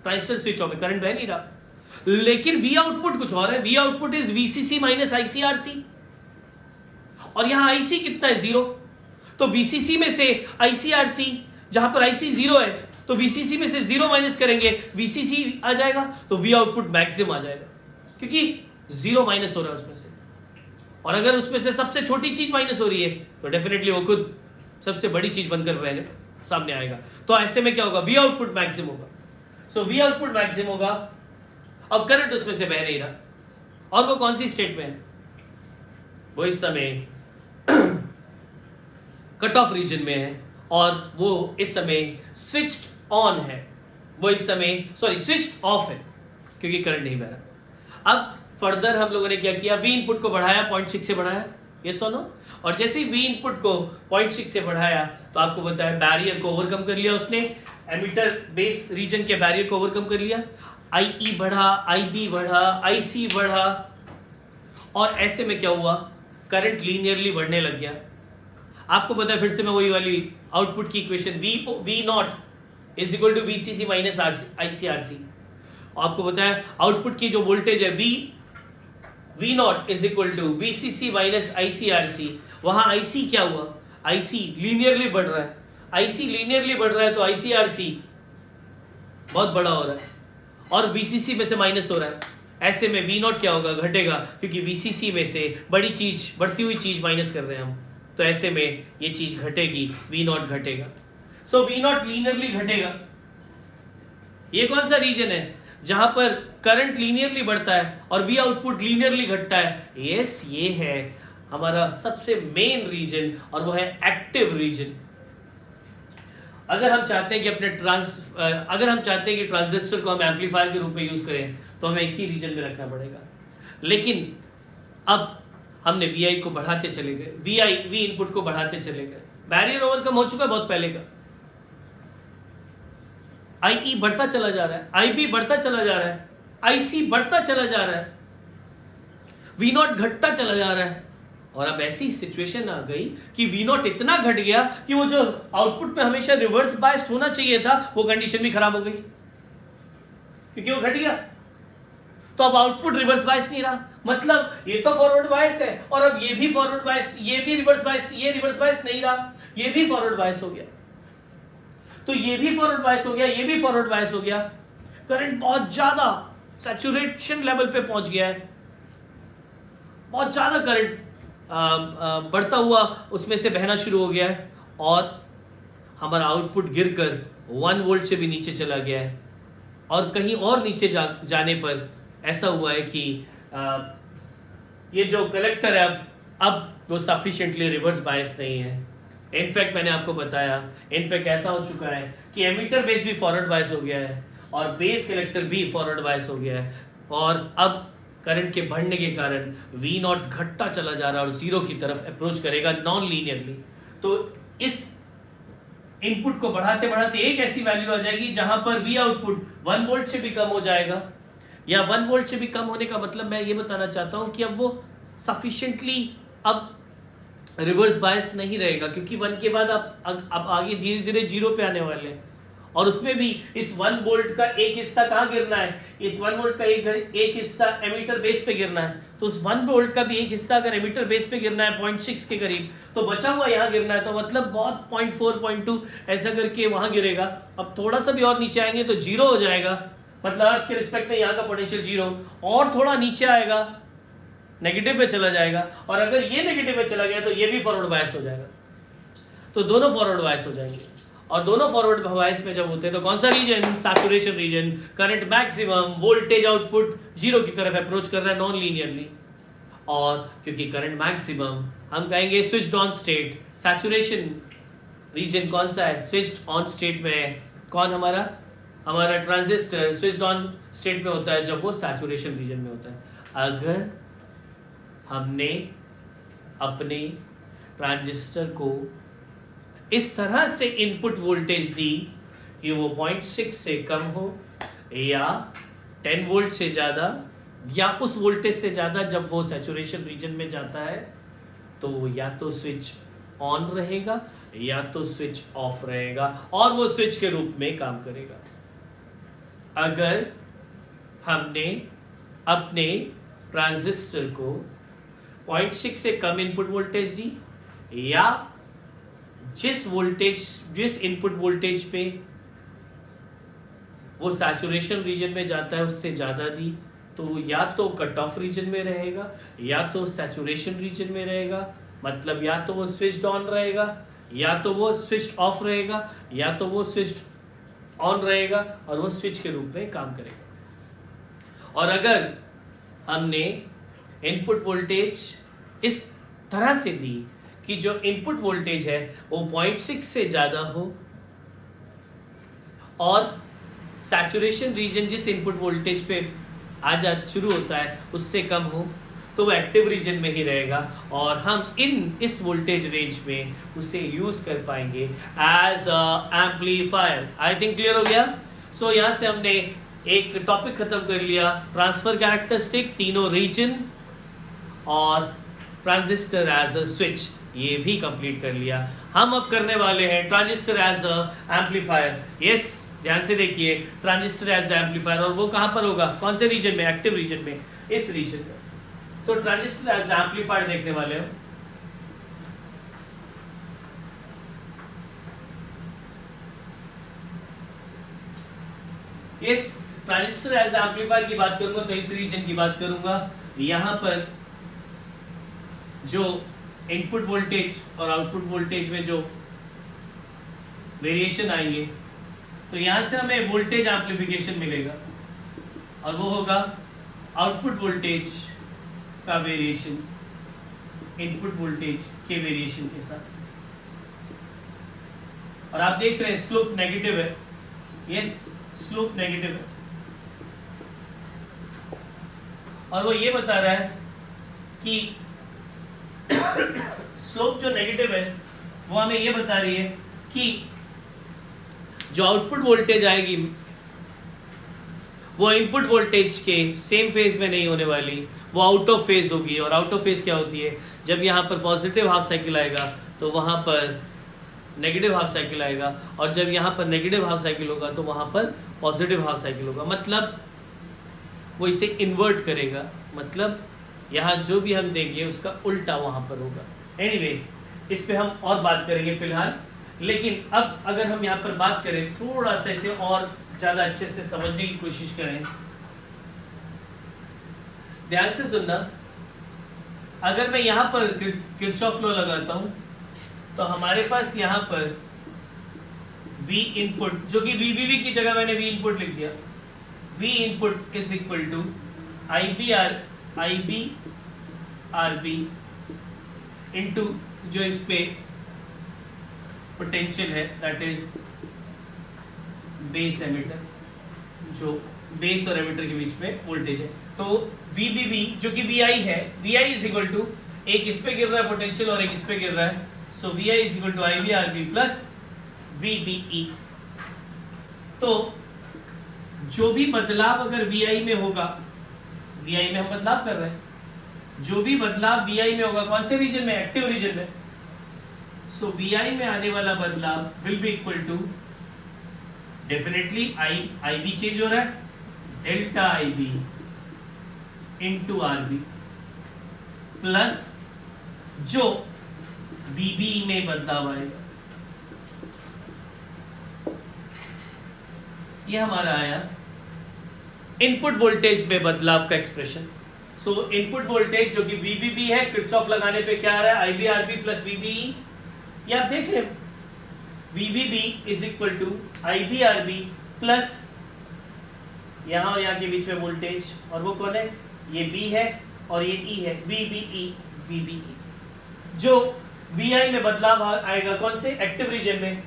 ट्रांजिस्टर स्विच ऑफ है, करंट बह नहीं रहा। लेकिन वी आउटपुट कुछ और है, we output is VCC minus ICRC, और यहां IC कितना है, 0, तो VCC में से ICRC, जहां पर IC 0 है तो VCC में से 0 माइनस करेंगे, VCC आ जाएगा, तो वी आउटपुट मैक्सिमम आ जाएगा, क्योंकि 0 माइनस हो रहा है उसमें से। और अगर उसमें से सबसे छोटी चीज माइनस हो रही है तो डेफिनेटली वो खुद सबसे बड़ी चीज बनकर सामने आएगा। तो ऐसे में क्या होगा, वी आउटपुट मैक्सिमम होगा। वी आउटपुट मैक्सिमम होगा, अब करंट उसमें से बह नहीं रहा, और वो कौन सी स्टेट में है, वो इस समय कट ऑफ रीजन में है, और वो इस समय स्विच्ड ऑन है, वो इस समय स्विच्ड ऑफ है, क्योंकि करंट नहीं बह रहा। अब फर्दर हम लोगों ने क्या किया, वी इनपुट को बढ़ाया, 0.6 से बढ़ाया, ये सुनो, और जैसे ही वी इनपुट को 0.6 से बढ़ाया तो आपको बताया बैरियर को ओवरकम कर लिया उसने, एमिटर बेस रीजन के बैरियर को ओवरकम कर लिया, IE बढ़ा, IB बढ़ा, IC बढ़ा, और ऐसे में क्या हुआ, करंट लीनियरली बढ़ने लग गया। आपको पता है, फिर से मैं वही वाली आउटपुट की equation, V not is equal to VCC minus ICRC। आपको पता है आउटपुट की जो वोल्टेज है V not is equal to VCC minus ICRC, वहां IC क्या हुआ, IC लीनियरली बढ़ रहा है, IC लीनियरली बढ़ रहा है तो ICRC बहुत बड़ा हो रहा है, और VCC में से माइनस हो रहा है। ऐसे में V नॉट क्या होगा, घटेगा, क्योंकि VCC में से बड़ी चीज, बढ़ती हुई चीज माइनस कर रहे हैं हम, तो ऐसे में ये चीज घटेगी, V नॉट घटेगा। V नॉट लीनियरली घटेगा। ये कौन सा रीजन है जहां पर करंट लीनियरली बढ़ता है और वी आउटपुट लीनियरली घटता है? यस, ये है हमारा सबसे मेन रीजन, और वो है एक्टिव रीजन। अगर हम चाहते हैं कि ट्रांजिस्टर को हम एम्पलीफायर के रूप में यूज करें तो हमें इसी रीजन में रखना पड़ेगा। लेकिन अब हमने VI को बढ़ाते चले गए, वी इनपुट को बढ़ाते चले गए, बैरियर ओवरकम हो चुका है बहुत पहले का, IE बढ़ता चला जा रहा है, IB बढ़ता चला जा रहा है, IC बढ़ता चला जा रहा है, V नॉट घटता चला जा रहा है, और अब ऐसी सिचुएशन आ गई कि V नॉट इतना घट गया कि वो जो आउटपुट में हमेशा रिवर्स बायस्ड होना चाहिए था, वो कंडीशन भी खराब हो गई, क्योंकि वो घट गया। तो अब आउटपुट रिवर्स बायस नहीं रहा, मतलब ये तो फॉरवर्ड बायस है, और अब ये भी फॉरवर्ड बायस, ये भी रिवर्स बायस, ये रिवर्स बायस नहीं रहा, ये भी फॉरवर्ड बायस हो गया, तो ये भी फॉरवर्ड बायस हो गया, ये भी फॉरवर्ड बायस हो गया। करंट बहुत ज्यादा सैचुरेशन लेवल पे पहुंच गया है, बहुत ज्यादा करंट बढ़ता हुआ उसमें से बहना शुरू हो गया है, और हमारा आउटपुट गिरकर 1 वोल्ट से भी नीचे चला गया है, और कहीं और नीचे जाने पर ऐसा हुआ है कि ये जो कलेक्टर है अब वो सफिशिएंटली रिवर्स बायस नहीं है। इनफैक्ट मैंने आपको बताया, इनफैक्ट ऐसा हो चुका है कि एमिटर बेस भी फॉरवर्ड बायस हो गया है, और बेस कलेक्टर भी फॉरवर्ड बायस हो गया है, और अब करंट के बढ़ने के कारण V नॉट घटता चला जा रहा है और 0 की तरफ अप्रोच करेगा नॉन लीनियरली। तो इस इनपुट को बढ़ाते बढ़ाते एक ऐसी वैल्यू आ जाएगी जहां पर V आउटपुट 1 वोल्ट से भी कम हो जाएगा, या 1 वोल्ट से भी कम होने का मतलब मैं ये बताना चाहता हूं कि अब वो सफिशिएंटली अब रिवर्स बायस नहीं रहेगा, क्योंकि 1 के बाद अब आगे धीरे धीरे 0 पे आने वाले हैं, और उसमें भी इस 1 वोल्ट का एक हिस्सा कहाँ गिरना है, इस 1 वोल्ट का एक हिस्सा एमीटर बेस पे गिरना है, तो उस 1 वोल्ट का भी एक हिस्सा अगर एमीटर बेस पे गिरना है 0.6 के करीब, तो बचा हुआ यहाँ गिरना है, तो मतलब बहुत 0.4 0.2 ऐसा करके वहां गिरेगा। अब थोड़ा सा भी और नीचे आएंगे तो 0 हो जाएगा, मतलब अर्थ के रिस्पेक्ट में यहाँ का पोटेंशियल 0, और थोड़ा नीचे आएगा नेगेटिव पे चला जाएगा, और अगर ये नेगेटिव पे चला गया तो ये भी फॉरवर्ड बायस हो जाएगा, तो दोनों फॉरवर्ड बायस हो जाएंगे। और दोनों फॉरवर्ड बायस में जब होते हैं तो कौन सा region, saturation region, current maximum, voltage output 0 की तरफ अप्रोच कर रहा है नॉन लीनियरली, और क्योंकि करंट मैक्सिमम हम कहेंगे switched on state, saturation region कौन सा है, स्विच्ड ऑन स्टेट में है, कौन हमारा ट्रांजिस्टर स्विच्ड ऑन स्टेट में होता है जब वो सैचुरेशन रीजन में होता है। अगर हमने अपने ट्रांजिस्टर को इस तरह से इनपुट वोल्टेज दी कि वो 0.6 से कम हो या 10 वोल्ट से ज़्यादा या उस वोल्टेज से ज़्यादा, जब वो सैचुरेशन रीजन में जाता है तो या तो स्विच ऑन रहेगा या तो स्विच ऑफ रहेगा, और वो स्विच के रूप में काम करेगा। अगर हमने अपने ट्रांजिस्टर को 0.6 से कम इनपुट वोल्टेज दी या जिस इनपुट वोल्टेज पे वो सैचुरेशन रीजन में जाता है उससे ज्यादा दी, तो या तो कट ऑफ रीजन में रहेगा या तो सैचुरेशन रीजन में रहेगा, मतलब या तो वो स्विच्ड ऑन रहेगा या तो वो स्विच्ड ऑफ रहेगा या तो वो स्विच्ड ऑन रहेगा, और वो स्विच के रूप में काम करेगा। और अगर हमने इनपुट वोल्टेज इस तरह से दी कि जो इनपुट वोल्टेज है वो 0.6 से ज्यादा हो और सैचुरेशन रीजन जिस इनपुट वोल्टेज पे शुरू होता है उससे कम हो, तो वो एक्टिव रीजन में ही रहेगा, और हम इस वोल्टेज रेंज में उसे यूज कर पाएंगे as a amplifier. I think clear हो गया। सो यहाँ से हमने एक टॉपिक खत्म कर लिया, ट्रांसफर कैरेक्टरिस्टिक, तीनों रीजन और ट्रांजिस्टर एज अ स्विच, ये भी कंप्लीट कर लिया। हम अब करने वाले हैं transistor as a amplifier. Yes, ध्यान से देखिए, ट्रांजिस्टर एज अ एम्पलीफायर, और वो कहां पर होगा, कौन से रीजन में, एक्टिव रीजन में, इस रीजन में। सो ट्रांजिस्टर एज अ एम्पलीफायर देखने वाले हो। इस ट्रांजिस्टर एज अ एम्पलीफायर की बात करूंगा तो इस रीजन की बात करूंगा, यहां पर जो इनपुट वोल्टेज और आउटपुट वोल्टेज में जो वेरिएशन आएंगे, तो यहां से हमें वोल्टेज एम्पलीफिकेशन मिलेगा, और वो होगा आउटपुट वोल्टेज का वेरिएशन इनपुट वोल्टेज के वेरिएशन के साथ। और आप देख रहे हैं स्लोप नेगेटिव है, यस, स्लोप नेगेटिव है, और वो ये बता रहा है कि स्लोप जो नेगेटिव है वो हमें ये बता रही है कि जो आउटपुट वोल्टेज आएगी वो इनपुट वोल्टेज के सेम फेज में नहीं होने वाली, वो आउट ऑफ फेज होगी। और आउट ऑफ फेज क्या होती है, जब यहाँ पर पॉजिटिव हाफ साइकिल आएगा तो वहाँ पर नेगेटिव हाफ साइकिल आएगा, और जब यहाँ पर नेगेटिव हाफ साइकिल होगा तो वहाँ पर पॉजिटिव हाफ साइकिल होगा, मतलब वो इसे इन्वर्ट करेगा, मतलब यहाँ जो भी हम देंगे उसका उल्टा वहाँ पर होगा। एनीवे, इस पे हम और बात करेंगे फिलहाल, लेकिन अब अगर हम यहाँ पर बात करें, थोड़ा सा इसे और ज़्यादा अच्छे से समझने की कोशिश करें, ध्यान से सुनना। अगर मैं यहाँ पर किरचॉफ लॉ लगाता हूँ तो हमारे पास यहाँ पर V इनपुट, जो कि VBB की जगह मैंने V इनपुट लिख दिया, V input is equal to IB RB into जो इस पे पोटेंशियल है, दैट इज बेस एमिटर, जो बेस और एमिटर के बीच में वोल्टेज है। तो VBB जो कि VI है, VI इज इक्वल टू, एक इस पे गिर रहा है पोटेंशियल और एक इस पे गिर रहा है, so VI is equal to IB RB plus VBE। तो जो भी बदलाव अगर VI में होगा, VI में हम बदलाव कर रहे हैं, जो भी बदलाव VI में होगा, कौन से रीजन में, एक्टिव रीजन में, सो VI में आने वाला बदलाव will be equal to definitely I B change हो रहा है, delta I B into R B plus जो वी बी में बदलाव आएगा, ये हमारा आया इनपुट वोल्टेज में बदलाव का एक्सप्रेशन। सो इनपुट वोल्टेज जो कि वीबीबी है, किरचॉफ लगाने पे क्या आ रहा है, I B R B plus VBE, ये आप देख लें, VBB is equal to I B R B plus यहाँ और यहाँ के बीच में वोल्टेज, और वो कौन है, ये बी है और ये ई है, वीबीई वीबीई। जो वीआई में बदलाव आएगा कौन से, एक्टिव रीजन में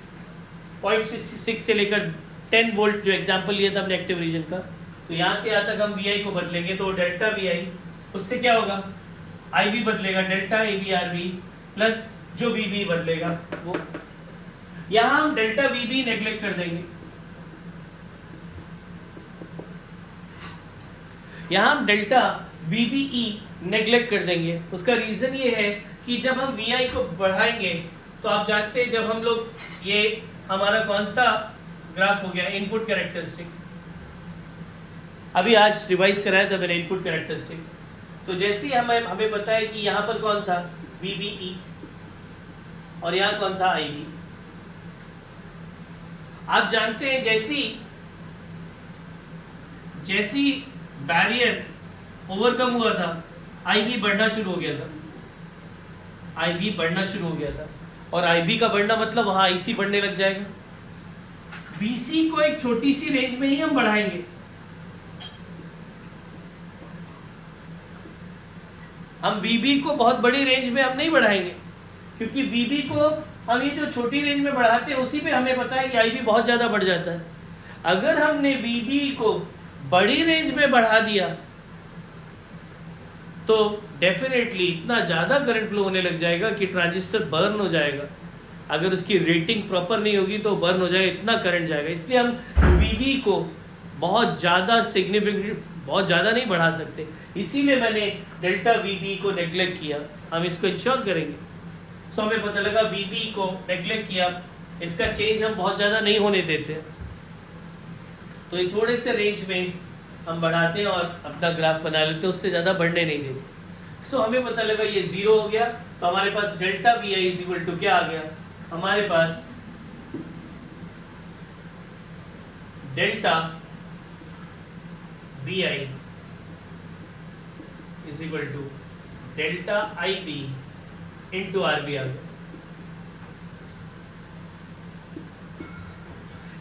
0.6 से लेकर 10 वोल्ट जो एग्जांपल लिया था हमने एक्टिव रीजन का, तो यहाँ से यहाँ तक हम वी आई को बदलेंगे तो डेल्टा वी आई, उससे क्या होगा, आई बी बदलेगा delta A B R B plus जो वी बी बदलेगा वो, यहाँ हम डेल्टा वी बी नेग्लेक्ट कर देंगे, यहाँ हम delta V B E neglect कर देंगे। उसका रीजन ये है कि जब हम वी आई को बढ़ाएंगे तो आप जानते हैं जब हम लोग, ये हमारा कौन सा ग्राफ हो गया, इनपुट कैरेक्टरिस्टिक, अभी आज रिवाइज कराया था मैंने इनपुट कैरेक्टरिस्टिक। तो जैसे ही हमें पता है कि यहाँ पर कौन था, VBE, और यहाँ कौन था, IB। आप जानते हैं जैसी बैरियर ओवरकम हुआ था, IB बढ़ना शुरू हो गया था, IB बढ़ना शुरू हो गया था, और IB का बढ़ना मतलब वहां IC बढ़ने लग जाएगा। VC को एक छोटी सी रेंज में ही हम बढ़ाएंगे, हम VB को बहुत बड़ी रेंज में हम नहीं बढ़ाएंगे, क्योंकि VB को हम ये जो छोटी रेंज में बढ़ाते हैं उसी पे हमें पता है कि IB बहुत ज़्यादा बढ़ जाता है। अगर हमने VB को बड़ी रेंज में बढ़ा दिया तो डेफिनेटली इतना ज़्यादा करंट फ्लो होने लग जाएगा कि ट्रांजिस्टर बर्न हो जाएगा। अगर उसकी रेटिंग प्रॉपर नहीं होगी तो बर्न हो जाएगा, इतना करंट जाएगा। इसलिए हम VB को बहुत ज़्यादा सिग्निफिकेंट, बहुत ज़्यादा नहीं बढ़ा सकते, इसीलिए मैंने डेल्टा VB को नेग्लेक्ट किया। हम इसको इंश्योर करेंगे। सो हमें पता लगा VB को नेग्लेक्ट किया, इसका चेंज हम बहुत ज़्यादा नहीं होने देते, तो ये थोड़े से रेंज में हम बढ़ाते हैं और अपना ग्राफ बना लेते हैं, उससे ज़्यादा बढ़ने नहीं देते। सो हमें पता लगा ये 0 हो गया, तो हमारे पास delta VI is equal to क्या आ गया, हमारे पास delta VI is equal to delta IB into RB आ गया।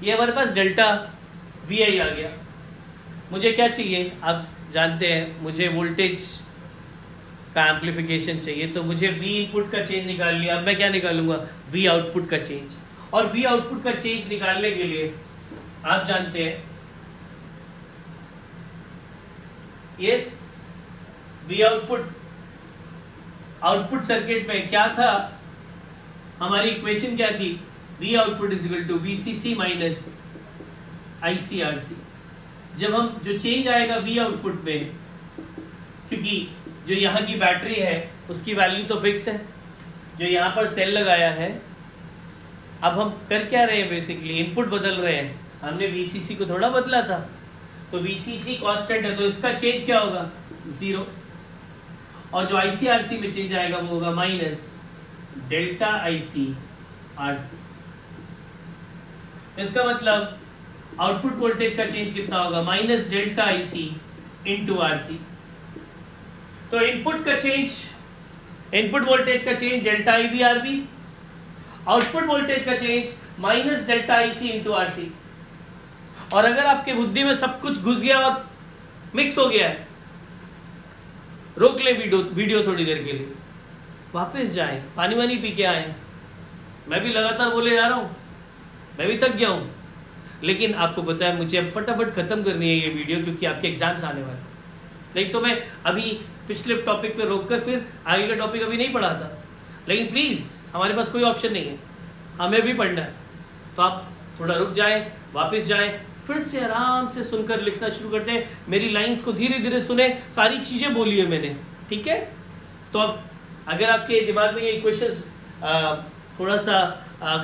ये हमारे पास डेल्टा VI आ गया। मुझे क्या चाहिए, आप जानते हैं मुझे वोल्टेज का एम्प्लीफिकेशन चाहिए, तो मुझे V इनपुट का चेंज निकाल लिया। अब मैं क्या निकालूंगा, V आउटपुट का चेंज। और V आउटपुट का चेंज निकालने के लिए आप जानते हैं, यस, V आउटपुट सर्किट में क्या था, हमारी इक्वेशन क्या थी, V output is equal to VCC minus ICRC। जब हम जो चेंज आएगा V आउटपुट में, क्योंकि जो यहाँ की बैटरी है उसकी वैल्यू तो फिक्स है, जो यहाँ पर सेल लगाया है, अब हम कर क्या रहे हैं, बेसिकली इनपुट बदल रहे हैं। हमने VCC को थोड़ा बदला था, तो VCC कांस्टेंट है, तो इसका चेंज क्या होगा, 0, और जो ICRC में चेंज आएगा वो होगा माइनस डेल्टा ICRC। इसका मतलब आउटपुट वोल्टेज का चेंज कितना होगा, minus delta IC into RC। तो इनपुट का चेंज, इनपुट वोल्टेज का change delta IB RB, output voltage का change minus delta IC into RC। और अगर आपके बुद्धि में सब कुछ घुस गया और मिक्स हो गया है, रोक ले वीडियो थोड़ी देर के लिए, वापस जाएं, पानी वानी पी के आए। मैं भी लगातार बोले जा रहा हूँ, मैं भी थक गया हूँ, लेकिन आपको पता है मुझे अब फटाफट ख़त्म करनी है ये वीडियो, क्योंकि आपके एग्जाम्स आने वाले। नहीं तो मैं अभी पिछले टॉपिक पे रोक कर फिर आगे का टॉपिक अभी नहीं पढ़ा था, लेकिन प्लीज़ हमारे पास कोई ऑप्शन नहीं है, हमें भी पढ़ना है। तो आप थोड़ा रुक जाएं, वापस जाएं, फिर से आराम से सुनकर लिखना शुरू करते हैं। मेरी लाइंस को धीरे धीरे सुने, सारी चीज़ें बोली है मैंने, ठीक है। तो अब अगर आपके दिमाग में ये इक्वेशंस थोड़ा सा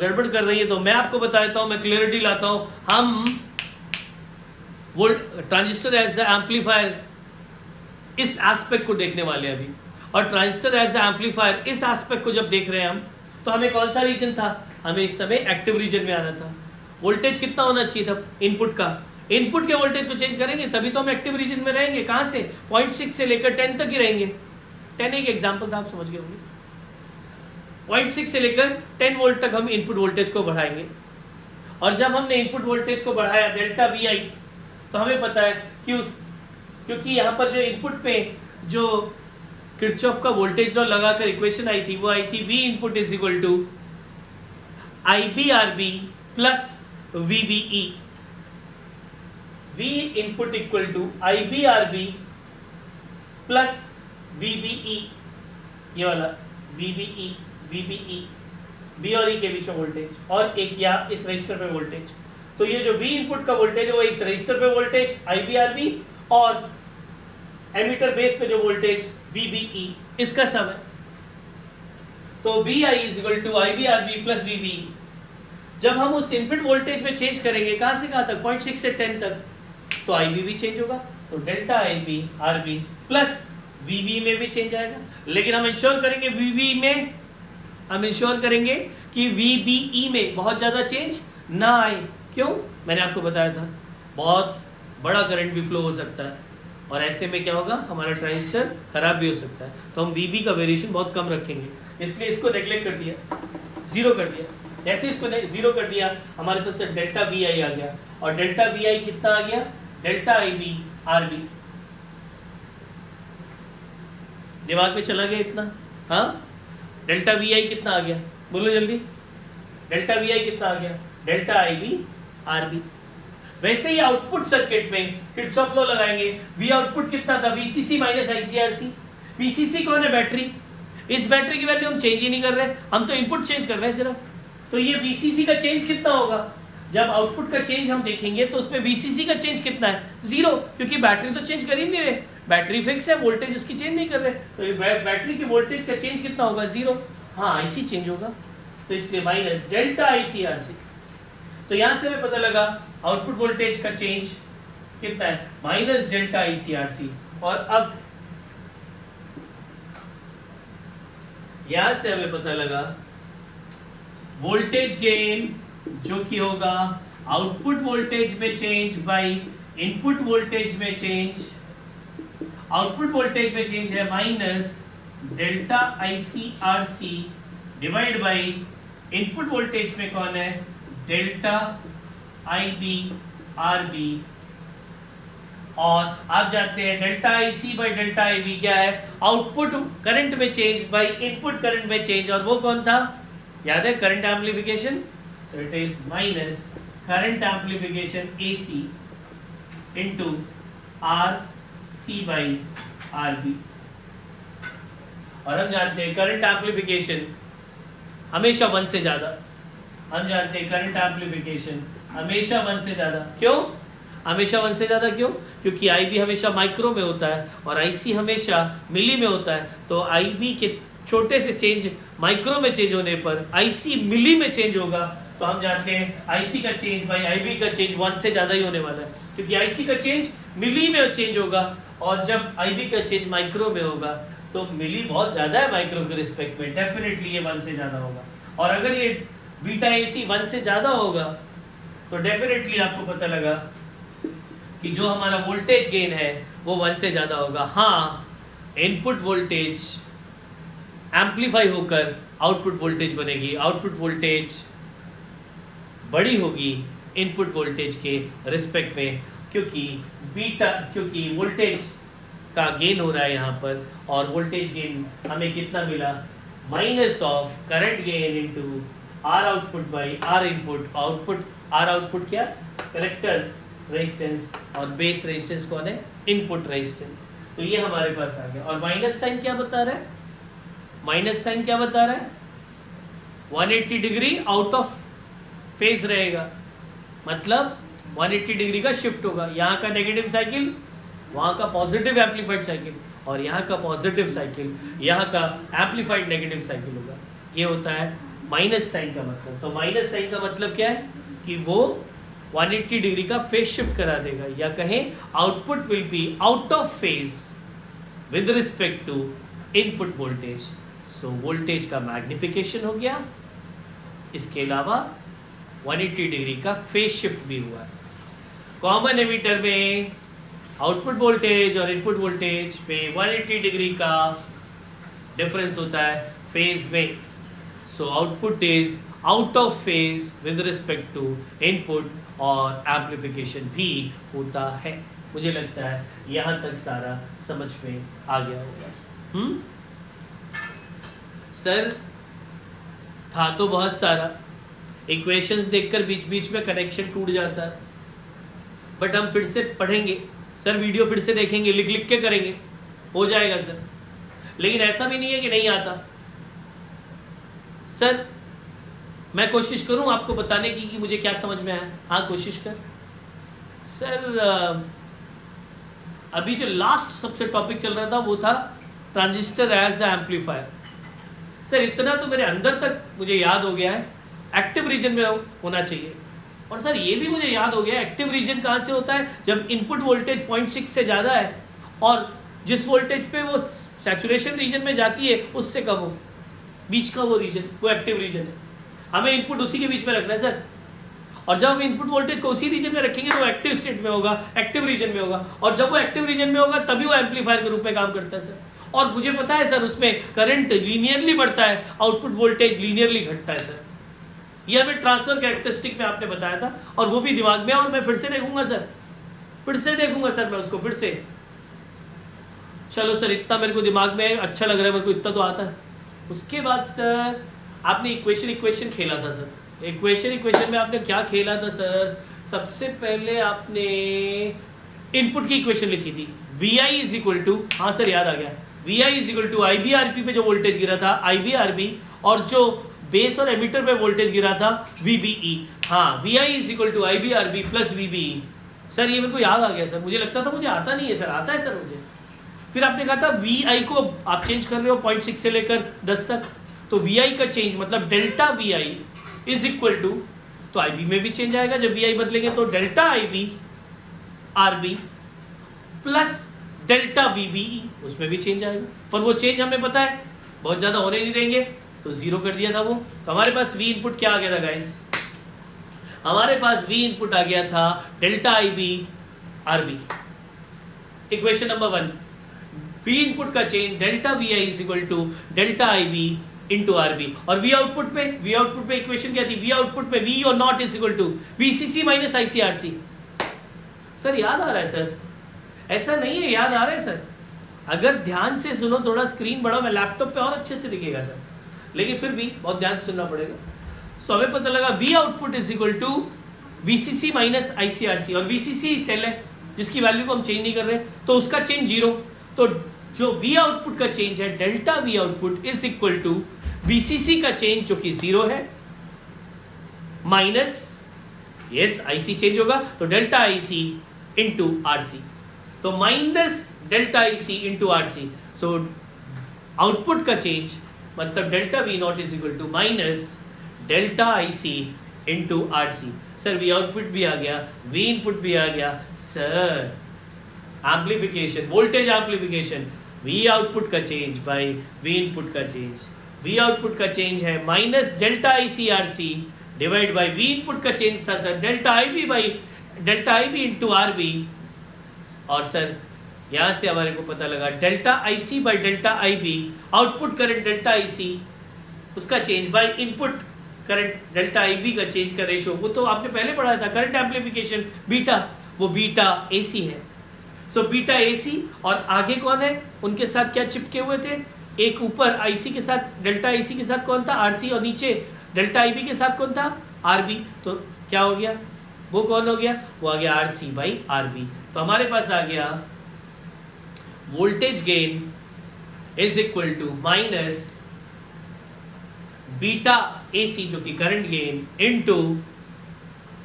गड़बड़ कर रही है, तो मैं आपको बता देता हूँ, मैं क्लियरिटी लाता हूँ। हम वो ट्रांजिस्टर एज एम्पलीफायर इस एस्पेक्ट को देखने वाले हैं अभी, और ट्रांजिस्टर एज एम्पलीफायर इस एस्पेक्ट को जब देख रहे हैं हम, तो हमें कौन सा रीजन था, हमें इस समय एक्टिव रीजन में आना था। वोल्टेज कितना होना चाहिए था इनपुट का, इनपुट के वोल्टेज को चेंज करेंगे तभी तो हम एक्टिव रीजन में रहेंगे। कहाँ से, 0.6 से लेकर 10 तक ही रहेंगे। 10 एक एग्जाम्पल था, आप समझ गए होंगे। 0.6 से लेकर 10 वोल्ट तक हम इनपुट वोल्टेज को बढ़ाएंगे, और जब हमने इनपुट वोल्टेज को बढ़ाया डेल्टा वी आई, तो हमें पता है कि क्योंकि यहाँ पर जो इनपुट पे जो किरचॉफ का वोल्टेज लॉ लगाकर इक्वेशन आई थी, वो आई थी V input is equal to I B R B plus V B E. V input equal to I B R B plus V B E, ये वाला V B E, V B E, B और ई के बीच में वोल्टेज, और एक या इस रजिस्टर पे वोल्टेज। तो ये जो वी इनपुट का वोल्टेज है वो इस रजिस्टर पे voltage I B R B, और एमीटर बेस पे जो वोल्टेज वी बी ई, इसका सम है। तो V I is equal to I B R B plus V B E. जब हम उस इनपुट वोल्टेज में चेंज करेंगे, कहां से कहां तक, 0.6 से 10 तक, तो आई बी भी चेंज होगा, तो delta I B R B plus V B में भी चेंज आएगा। लेकिन हम इंश्योर करेंगे वी बी में, हम इंश्योर करेंगे कि वी बी ई में बहुत ज़्यादा चेंज ना आए। क्यों, मैंने आपको बताया था बहुत बड़ा करंट भी फ्लो हो सकता है, और ऐसे में क्या होगा, हमारा ट्रांजिस्टर खराब भी हो सकता है। तो हम वी बी का वेरिएशन बहुत कम रखेंगे, इसलिए इसको नेगलेक्ट कर दिया, जीरो कर दिया। जैसे इसको जीरो कर दिया, हमारे पास डेल्टा वी आई आ गया, और डेल्टा वी आई कितना आ गया, delta I B R B. दिमाग में चला गया इतना, हाँ, डेल्टा वी आई कितना आ गया, बोलो जल्दी, डेल्टा वी आई कितना आ गया, delta I B R B. वैसे ही आउटपुट सर्किट में किरचॉफ लॉ लगाएंगे, वी आउटपुट कितना था, वीसीसी माइनस आईसीआरसी। वीसीसी कौन है, बैटरी। इस बैटरी की वैल्यू हम चेंज ही नहीं कर रहे, हम तो इनपुट चेंज कर रहे हैं सिर्फ। तो ये वीसीसी का चेंज कितना होगा, जब आउटपुट का चेंज हम देखेंगे तो उसमें वीसीसी का चेंज कितना है, जीरो, क्योंकि बैटरी तो चेंज कर ही नहीं रहे, बैटरी फिक्स है, वोल्टेज उसकी चेंज नहीं कर रहे, तो बैटरी की वोल्टेज का चेंज कितना होगा, जीरो। हाँ, आईसी चेंज होगा, तो इसलिए माइनस डेल्टा आईसीआरसी। तो यहां से हमें पता लगा आउटपुट वोल्टेज का चेंज कितना है, माइनस डेल्टा आईसीआरसी। और अब यहां से हमें पता लगा वोल्टेज गेन जो कि होगा आउटपुट वोल्टेज में चेंज बाय इनपुट वोल्टेज में चेंज। आउटपुट वोल्टेज में चेंज है minus delta ICRC divide by input voltage में कौन है, delta I B R B. और आप जानते हैं delta I C by delta I B क्या है, आउटपुट करंट में चेंज बाई इनपुट करंट में चेंज, और वो कौन था, याद है, current amplification. So it is minus current amplification AC into R C by R B. और हम जानते हैं करंट एम्प्लीफिकेशन हमेशा 1 से ज्यादा, हम जानते हैं करंट एम्प्लीफिकेशन हमेशा 1 से ज्यादा। क्यों हमेशा 1 से ज्यादा, क्यों, क्योंकि IB हमेशा माइक्रो में होता है और IC हमेशा मिली में होता है। तो IB के छोटे से चेंज माइक्रो में चेंज होने पर IC मिली में चेंज होगा, तो हम जानते हैं IC का चेंज बाई IB का चेंज 1 से ज्यादा ही होने वाला है, क्योंकि IC का चेंज मिली में चेंज होगा, और जब IB का चेंज माइक्रो में होगा तो मिली बहुत ज्यादा है माइक्रो के रिस्पेक्ट में, डेफिनेटली ये 1 से ज्यादा होगा। और अगर ये बीटा AC 1 से ज्यादा होगा तो डेफिनेटली आपको पता लगा कि जो हमारा वोल्टेज गेन है वो 1 से ज्यादा होगा। हाँ, इनपुट वोल्टेज एम्पलीफाई होकर आउटपुट वोल्टेज बनेगी, आउटपुट वोल्टेज बड़ी होगी इनपुट वोल्टेज के रिस्पेक्ट में, क्योंकि वोल्टेज का गेन हो रहा है यहाँ पर, और वोल्टेज गेन हमें कितना मिला, minus of current gain into R output by R input. Output R output क्या, कलेक्टर रेजिस्टेंस, और बेस रेजिस्टेंस कौन है, इनपुट रेजिस्टेंस। तो ये हमारे पास आ गया। और माइनस साइन क्या बता रहा है, माइनस साइन क्या बता रहा है, 180 डिग्री आउट ऑफ फेज रहेगा, मतलब 180 डिग्री का शिफ्ट होगा। यहाँ का नेगेटिव साइकिल, वहाँ का पॉजिटिव एम्पलीफाइड साइकिल, और यहाँ का पॉजिटिव साइकिल, यहाँ का एम्पलीफाइड नेगेटिव साइकिल होगा। ये होता है माइनस साइन का मतलब, तो माइनस साइन का मतलब क्या है कि वो 180 डिग्री का फेज शिफ्ट करा देगा, या कहें output will be out of phase with respect to input voltage. So voltage का मैग्निफिकेशन हो गया, इसके अलावा 180 डिग्री का फेज शिफ्ट भी हुआ है। कॉमन एमीटर में आउटपुट वोल्टेज और इनपुट वोल्टेज में 180 डिग्री का डिफरेंस होता है फेज में। So output is out of phase with respect to input, और एम्प्लीफिकेशन भी होता है। मुझे लगता है यहाँ तक सारा समझ में आ गया होगा। सर था तो बहुत सारा, इक्वेशंस देखकर बीच बीच में कनेक्शन टूट जाता है, बट हम फिर से पढ़ेंगे सर, वीडियो फिर से देखेंगे, लिख लिख के करेंगे, हो जाएगा सर। लेकिन ऐसा भी नहीं है कि नहीं आता सर, मैं कोशिश करूं आपको बताने की कि मुझे क्या समझ में आया। हाँ कोशिश कर सर। अभी जो लास्ट सबसे टॉपिक चल रहा था वो था transistor as a amplifier. Sir इतना तो मेरे अंदर तक मुझे याद हो गया है, एक्टिव रीजन में होना चाहिए। और सर ये भी मुझे याद हो गया, एक्टिव रीजन कहाँ से होता है, जब इनपुट वोल्टेज 0.6 से ज़्यादा है और जिस वोल्टेज पे वो सैचुरेशन रीजन में जाती है उससे कम हो, बीच का वो रीजन, वो एक्टिव रीजन है। हमें इनपुट उसी के बीच में रखना है सर, और जब हम इनपुट वोल्टेज को उसी रीजन में रखेंगे तो वो एक्टिव स्टेट में होगा, एक्टिव रीजन में होगा, और जब वो एक्टिव रीजन में होगा तभी वो एम्पलीफायर के रूप में काम करता है सर। और मुझे पता है सर उसमें करंट लीनियरली बढ़ता है, आउटपुट वोल्टेज लीनियरली घटता है सर। ये हमें ट्रांसफर कैरेक्टरिस्टिक में आपने बताया था, और वो भी दिमाग में, और मैं फिर से देखूंगा सर, फिर से देखूंगा सर मैं उसको फिर से। चलो सर इतना मेरे को दिमाग में अच्छा लग रहा है, मेरे को इतना तो आता है। उसके बाद सर आपने इक्वेशन खेला था सर। इक्वेशन में आपने क्या खेला था सर, सबसे पहले आपने इनपुट की इक्वेशन लिखी थी, V I is equal to, हाँ सर याद आ गया, V I is equal to I B R P पे जो वोल्टेज गिरा था आई बी आर बी, और जो बेस और एमीटर पे वोल्टेज गिरा था वी बी ई। हाँ V I is equal to I B R B plus V B E. Sir ये मेरे को याद आ गया सर, मुझे लगता था मुझे आता नहीं है सर, आता है सर मुझे। फिर आपने कहा था वी आई को आप चेंज कर रहे हो 0.6 से लेकर 10 तक, तो वी आई का चेंज मतलब delta V I is equal to, तो आई बी में भी चेंज आएगा जब वी आई बदलेंगे, तो delta I B R B plus delta V B E, उसमें भी चेंज आएगा। पर वो चेंज हमें पता है बहुत ज़्यादा होने नहीं देंगे, तो जीरो कर दिया था वो। तो हमारे पास वी इनपुट क्या आ गया था गाइस, हमारे पास वी इनपुट आ गया था delta I B R B. Equation number 1, V input का change delta V I is equal to delta I B into R B, और वी आउटपुट पे इक्वेशन क्या थी, वी आउटपुट पे वी और naught is equal to V C C minus I C R C. Sir याद आ रहा है सर, ऐसा नहीं है, याद आ रहा है सर, अगर ध्यान से सुनो, थोड़ा स्क्रीन बढ़ाओ, मैं लैपटॉप पे और अच्छे से दिखेगा सर, लेकिन फिर भी बहुत ध्यान से सुनना पड़ेगा। सो हमें पता लगा V output is equal to V C C minus I C R C, और वी सी सी सेल है जिसकी वैल्यू को हम चेंज नहीं कर रहे, तो उसका चेंज जीरो। तो जो वी आउटपुट का चेंज है delta V output is equal to V C C का चेंज जो कि जीरो है minus, yes I C change होगा तो delta I C into R C, तो minus delta I C into R C. So output का चेंज मतलब delta V not is equal to minus delta I C into R C. Sir V output भी आ गया, वी इनपुट भी आ गया sir, amplification, voltage amplification, V output का चेंज बाय वी इनपुट का चेंज, वी आउटपुट का चेंज है minus delta I C R C divide by V input का चेंज था sir delta I B by delta I B into R B, और सर यहाँ से हमारे को पता लगा delta I C by delta I B, output current delta I C उसका change by input current delta I B का चेंज का रेशो, वो तो आपने पहले पढ़ा था, करंट एम्पलीफिकेशन बीटा, वो बीटा ए सी है। सो बीटा ए सी, और आगे कौन है, उनके साथ क्या चिपके हुए थे, एक ऊपर आईसी के साथ, डेल्टा आईसी के साथ कौन था आरसी, और नीचे डेल्टा आईबी के साथ कौन था आरबी। तो क्या हो गया, वो कौन हो गया, वो आ गया आरसी बाई आरबी। तो हमारे पास आ गया voltage gain is equal to minus beta AC जो कि current gain into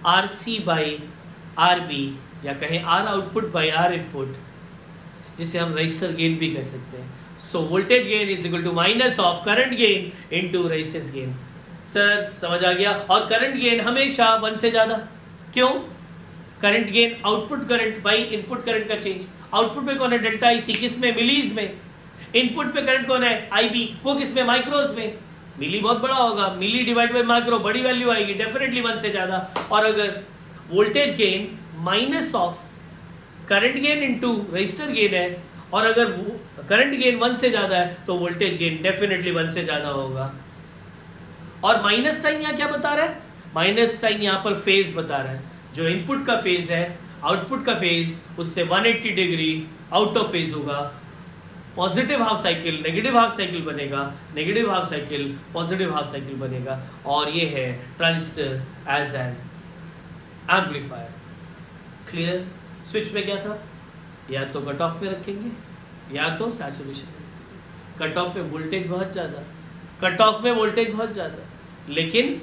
RC by RB, या कहें R output by R input, जिसे हम रजिस्टर गेन भी कह सकते हैं। So voltage gain is equal to minus of current gain into resistance gain. Sir समझ आ गया। और करंट गेन हमेशा 1 से ज़्यादा। क्यों? Current gain output current by input current का चेंज। आउटपुट पे कौन है? डेल्टा IC, किस में? मिलीज में। इनपुट पे करंट कौन है? IB, वो किस में? माइक्रोस में। मिली बहुत बड़ा होगा, मिली डिवाइड बाई माइक्रो, बड़ी वैल्यू आएगी डेफिनेटली 1 से ज़्यादा। और अगर voltage gain minus of current gain into register gain है, और अगर करंट गेन 1 से ज़्यादा है तो वोल्टेज गेन डेफिनेटली 1 से ज़्यादा होगा। और माइनस साइन यहाँ क्या बता रहा है? माइनस साइन यहाँ पर फेज बता रहा है। जो इनपुट का फेज है, आउटपुट का फेज उससे 180 डिग्री आउट ऑफ फेज होगा। Positive half cycle negative half cycle बनेगा, negative half cycle positive half cycle बनेगा। और ये है transistor as an amplifier. Clear? Switch में क्या था? या तो कट ऑफ में रखेंगे या तो सैचुरेशन में। कट ऑफ में वोल्टेज बहुत ज़्यादा, कट ऑफ में वोल्टेज बहुत ज़्यादा, लेकिन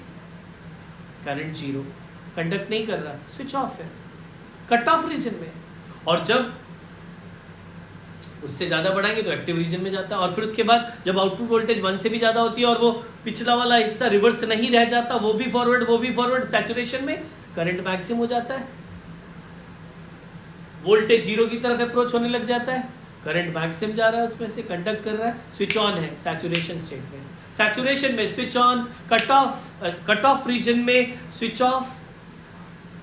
करंट 0, कंडक्ट नहीं कर रहा, स्विच ऑफ है, कट ऑफ रीजन में। और जब उससे ज़्यादा बढ़ाएंगे तो एक्टिव रीजन में जाता है। और फिर उसके बाद जब आउटपुट वोल्टेज 1 से भी ज़्यादा होती है और वो पिछला वाला हिस्सा रिवर्स नहीं रह जाता, वो भी फॉरवर्ड, सैचुरेशन में करंट मैक्सिमम हो जाता है। वोल्टेज 0 की तरफ अप्रोच होने लग जाता है, करंट मैक्सिमम जा रहा है, उसमें से कंडक्ट कर रहा है, स्विच ऑन है सैचुरेशन स्टेट में। सैचुरेशन में switch on, cut off region में स्विच ऑफ।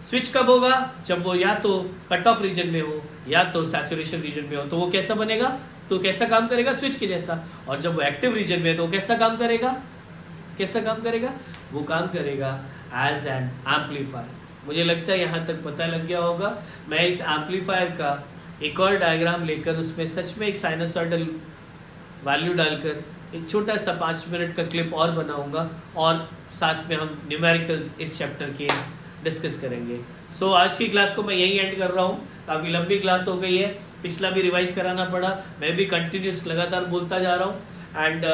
स्विच कब होगा? जब वो या तो कट ऑफ रीजन में हो या तो सैचुरेशन रीजन में हो। तो वो कैसा बनेगा? तो कैसा काम करेगा? स्विच के जैसा। और जब वो एक्टिव रीजन में है तो कैसा काम करेगा? कैसा काम करेगा? वो काम करेगा एज एन एम्पलीफायर। मुझे लगता है यहाँ तक पता लग गया होगा। मैं इस एम्पलीफायर का एक और डायग्राम लेकर उसमें सच में एक साइनसॉइडल वैल्यू डालकर एक छोटा सा 5 मिनट का क्लिप और बनाऊंगा, और साथ में हम न्यूमेरिकल्स इस चैप्टर के डिस्कस करेंगे। सो आज की क्लास को मैं यही एंड कर रहा हूँ। काफ़ी लंबी क्लास हो गई है, पिछला भी रिवाइज कराना पड़ा, मैं भी कंटिन्यूस लगातार बोलता जा रहा हूँ। एंड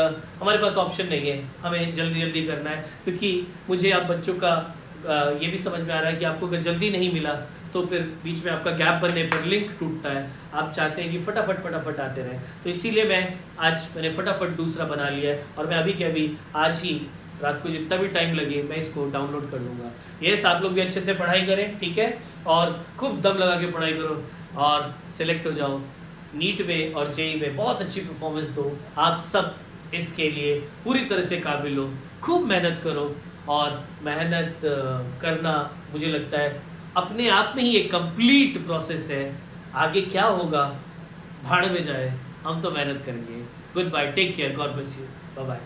हमारे पास ऑप्शन नहीं है, हमें जल्दी जल्दी करना है, क्योंकि मुझे आप बच्चों का ये भी समझ में आ रहा है कि आपको अगर जल्दी नहीं मिला तो फिर बीच में आपका गैप बनने पर लिंक टूटता है। आप चाहते हैं कि फटाफट आते रहें, तो इसीलिए मैंने फटाफट दूसरा बना लिया है, और मैं अभी के अभी आज ही रात को जितना भी टाइम लगे मैं इसको डाउनलोड कर लूँगा। यस, आप लोग भी अच्छे से पढ़ाई करें, ठीक है, और खूब दम लगा के पढ़ाई करो और सिलेक्ट हो जाओ नीट में और जेई में, बहुत अच्छी परफॉर्मेंस दो। आप सब इसके लिए पूरी तरह से काबिल हो, खूब मेहनत करो। और मेहनत करना मुझे लगता है अपने आप में ही एक कंप्लीट प्रोसेस है। आगे क्या होगा भाड़ में जाए, हम तो मेहनत करेंगे। Goodbye, take care, God bless you, bye bye.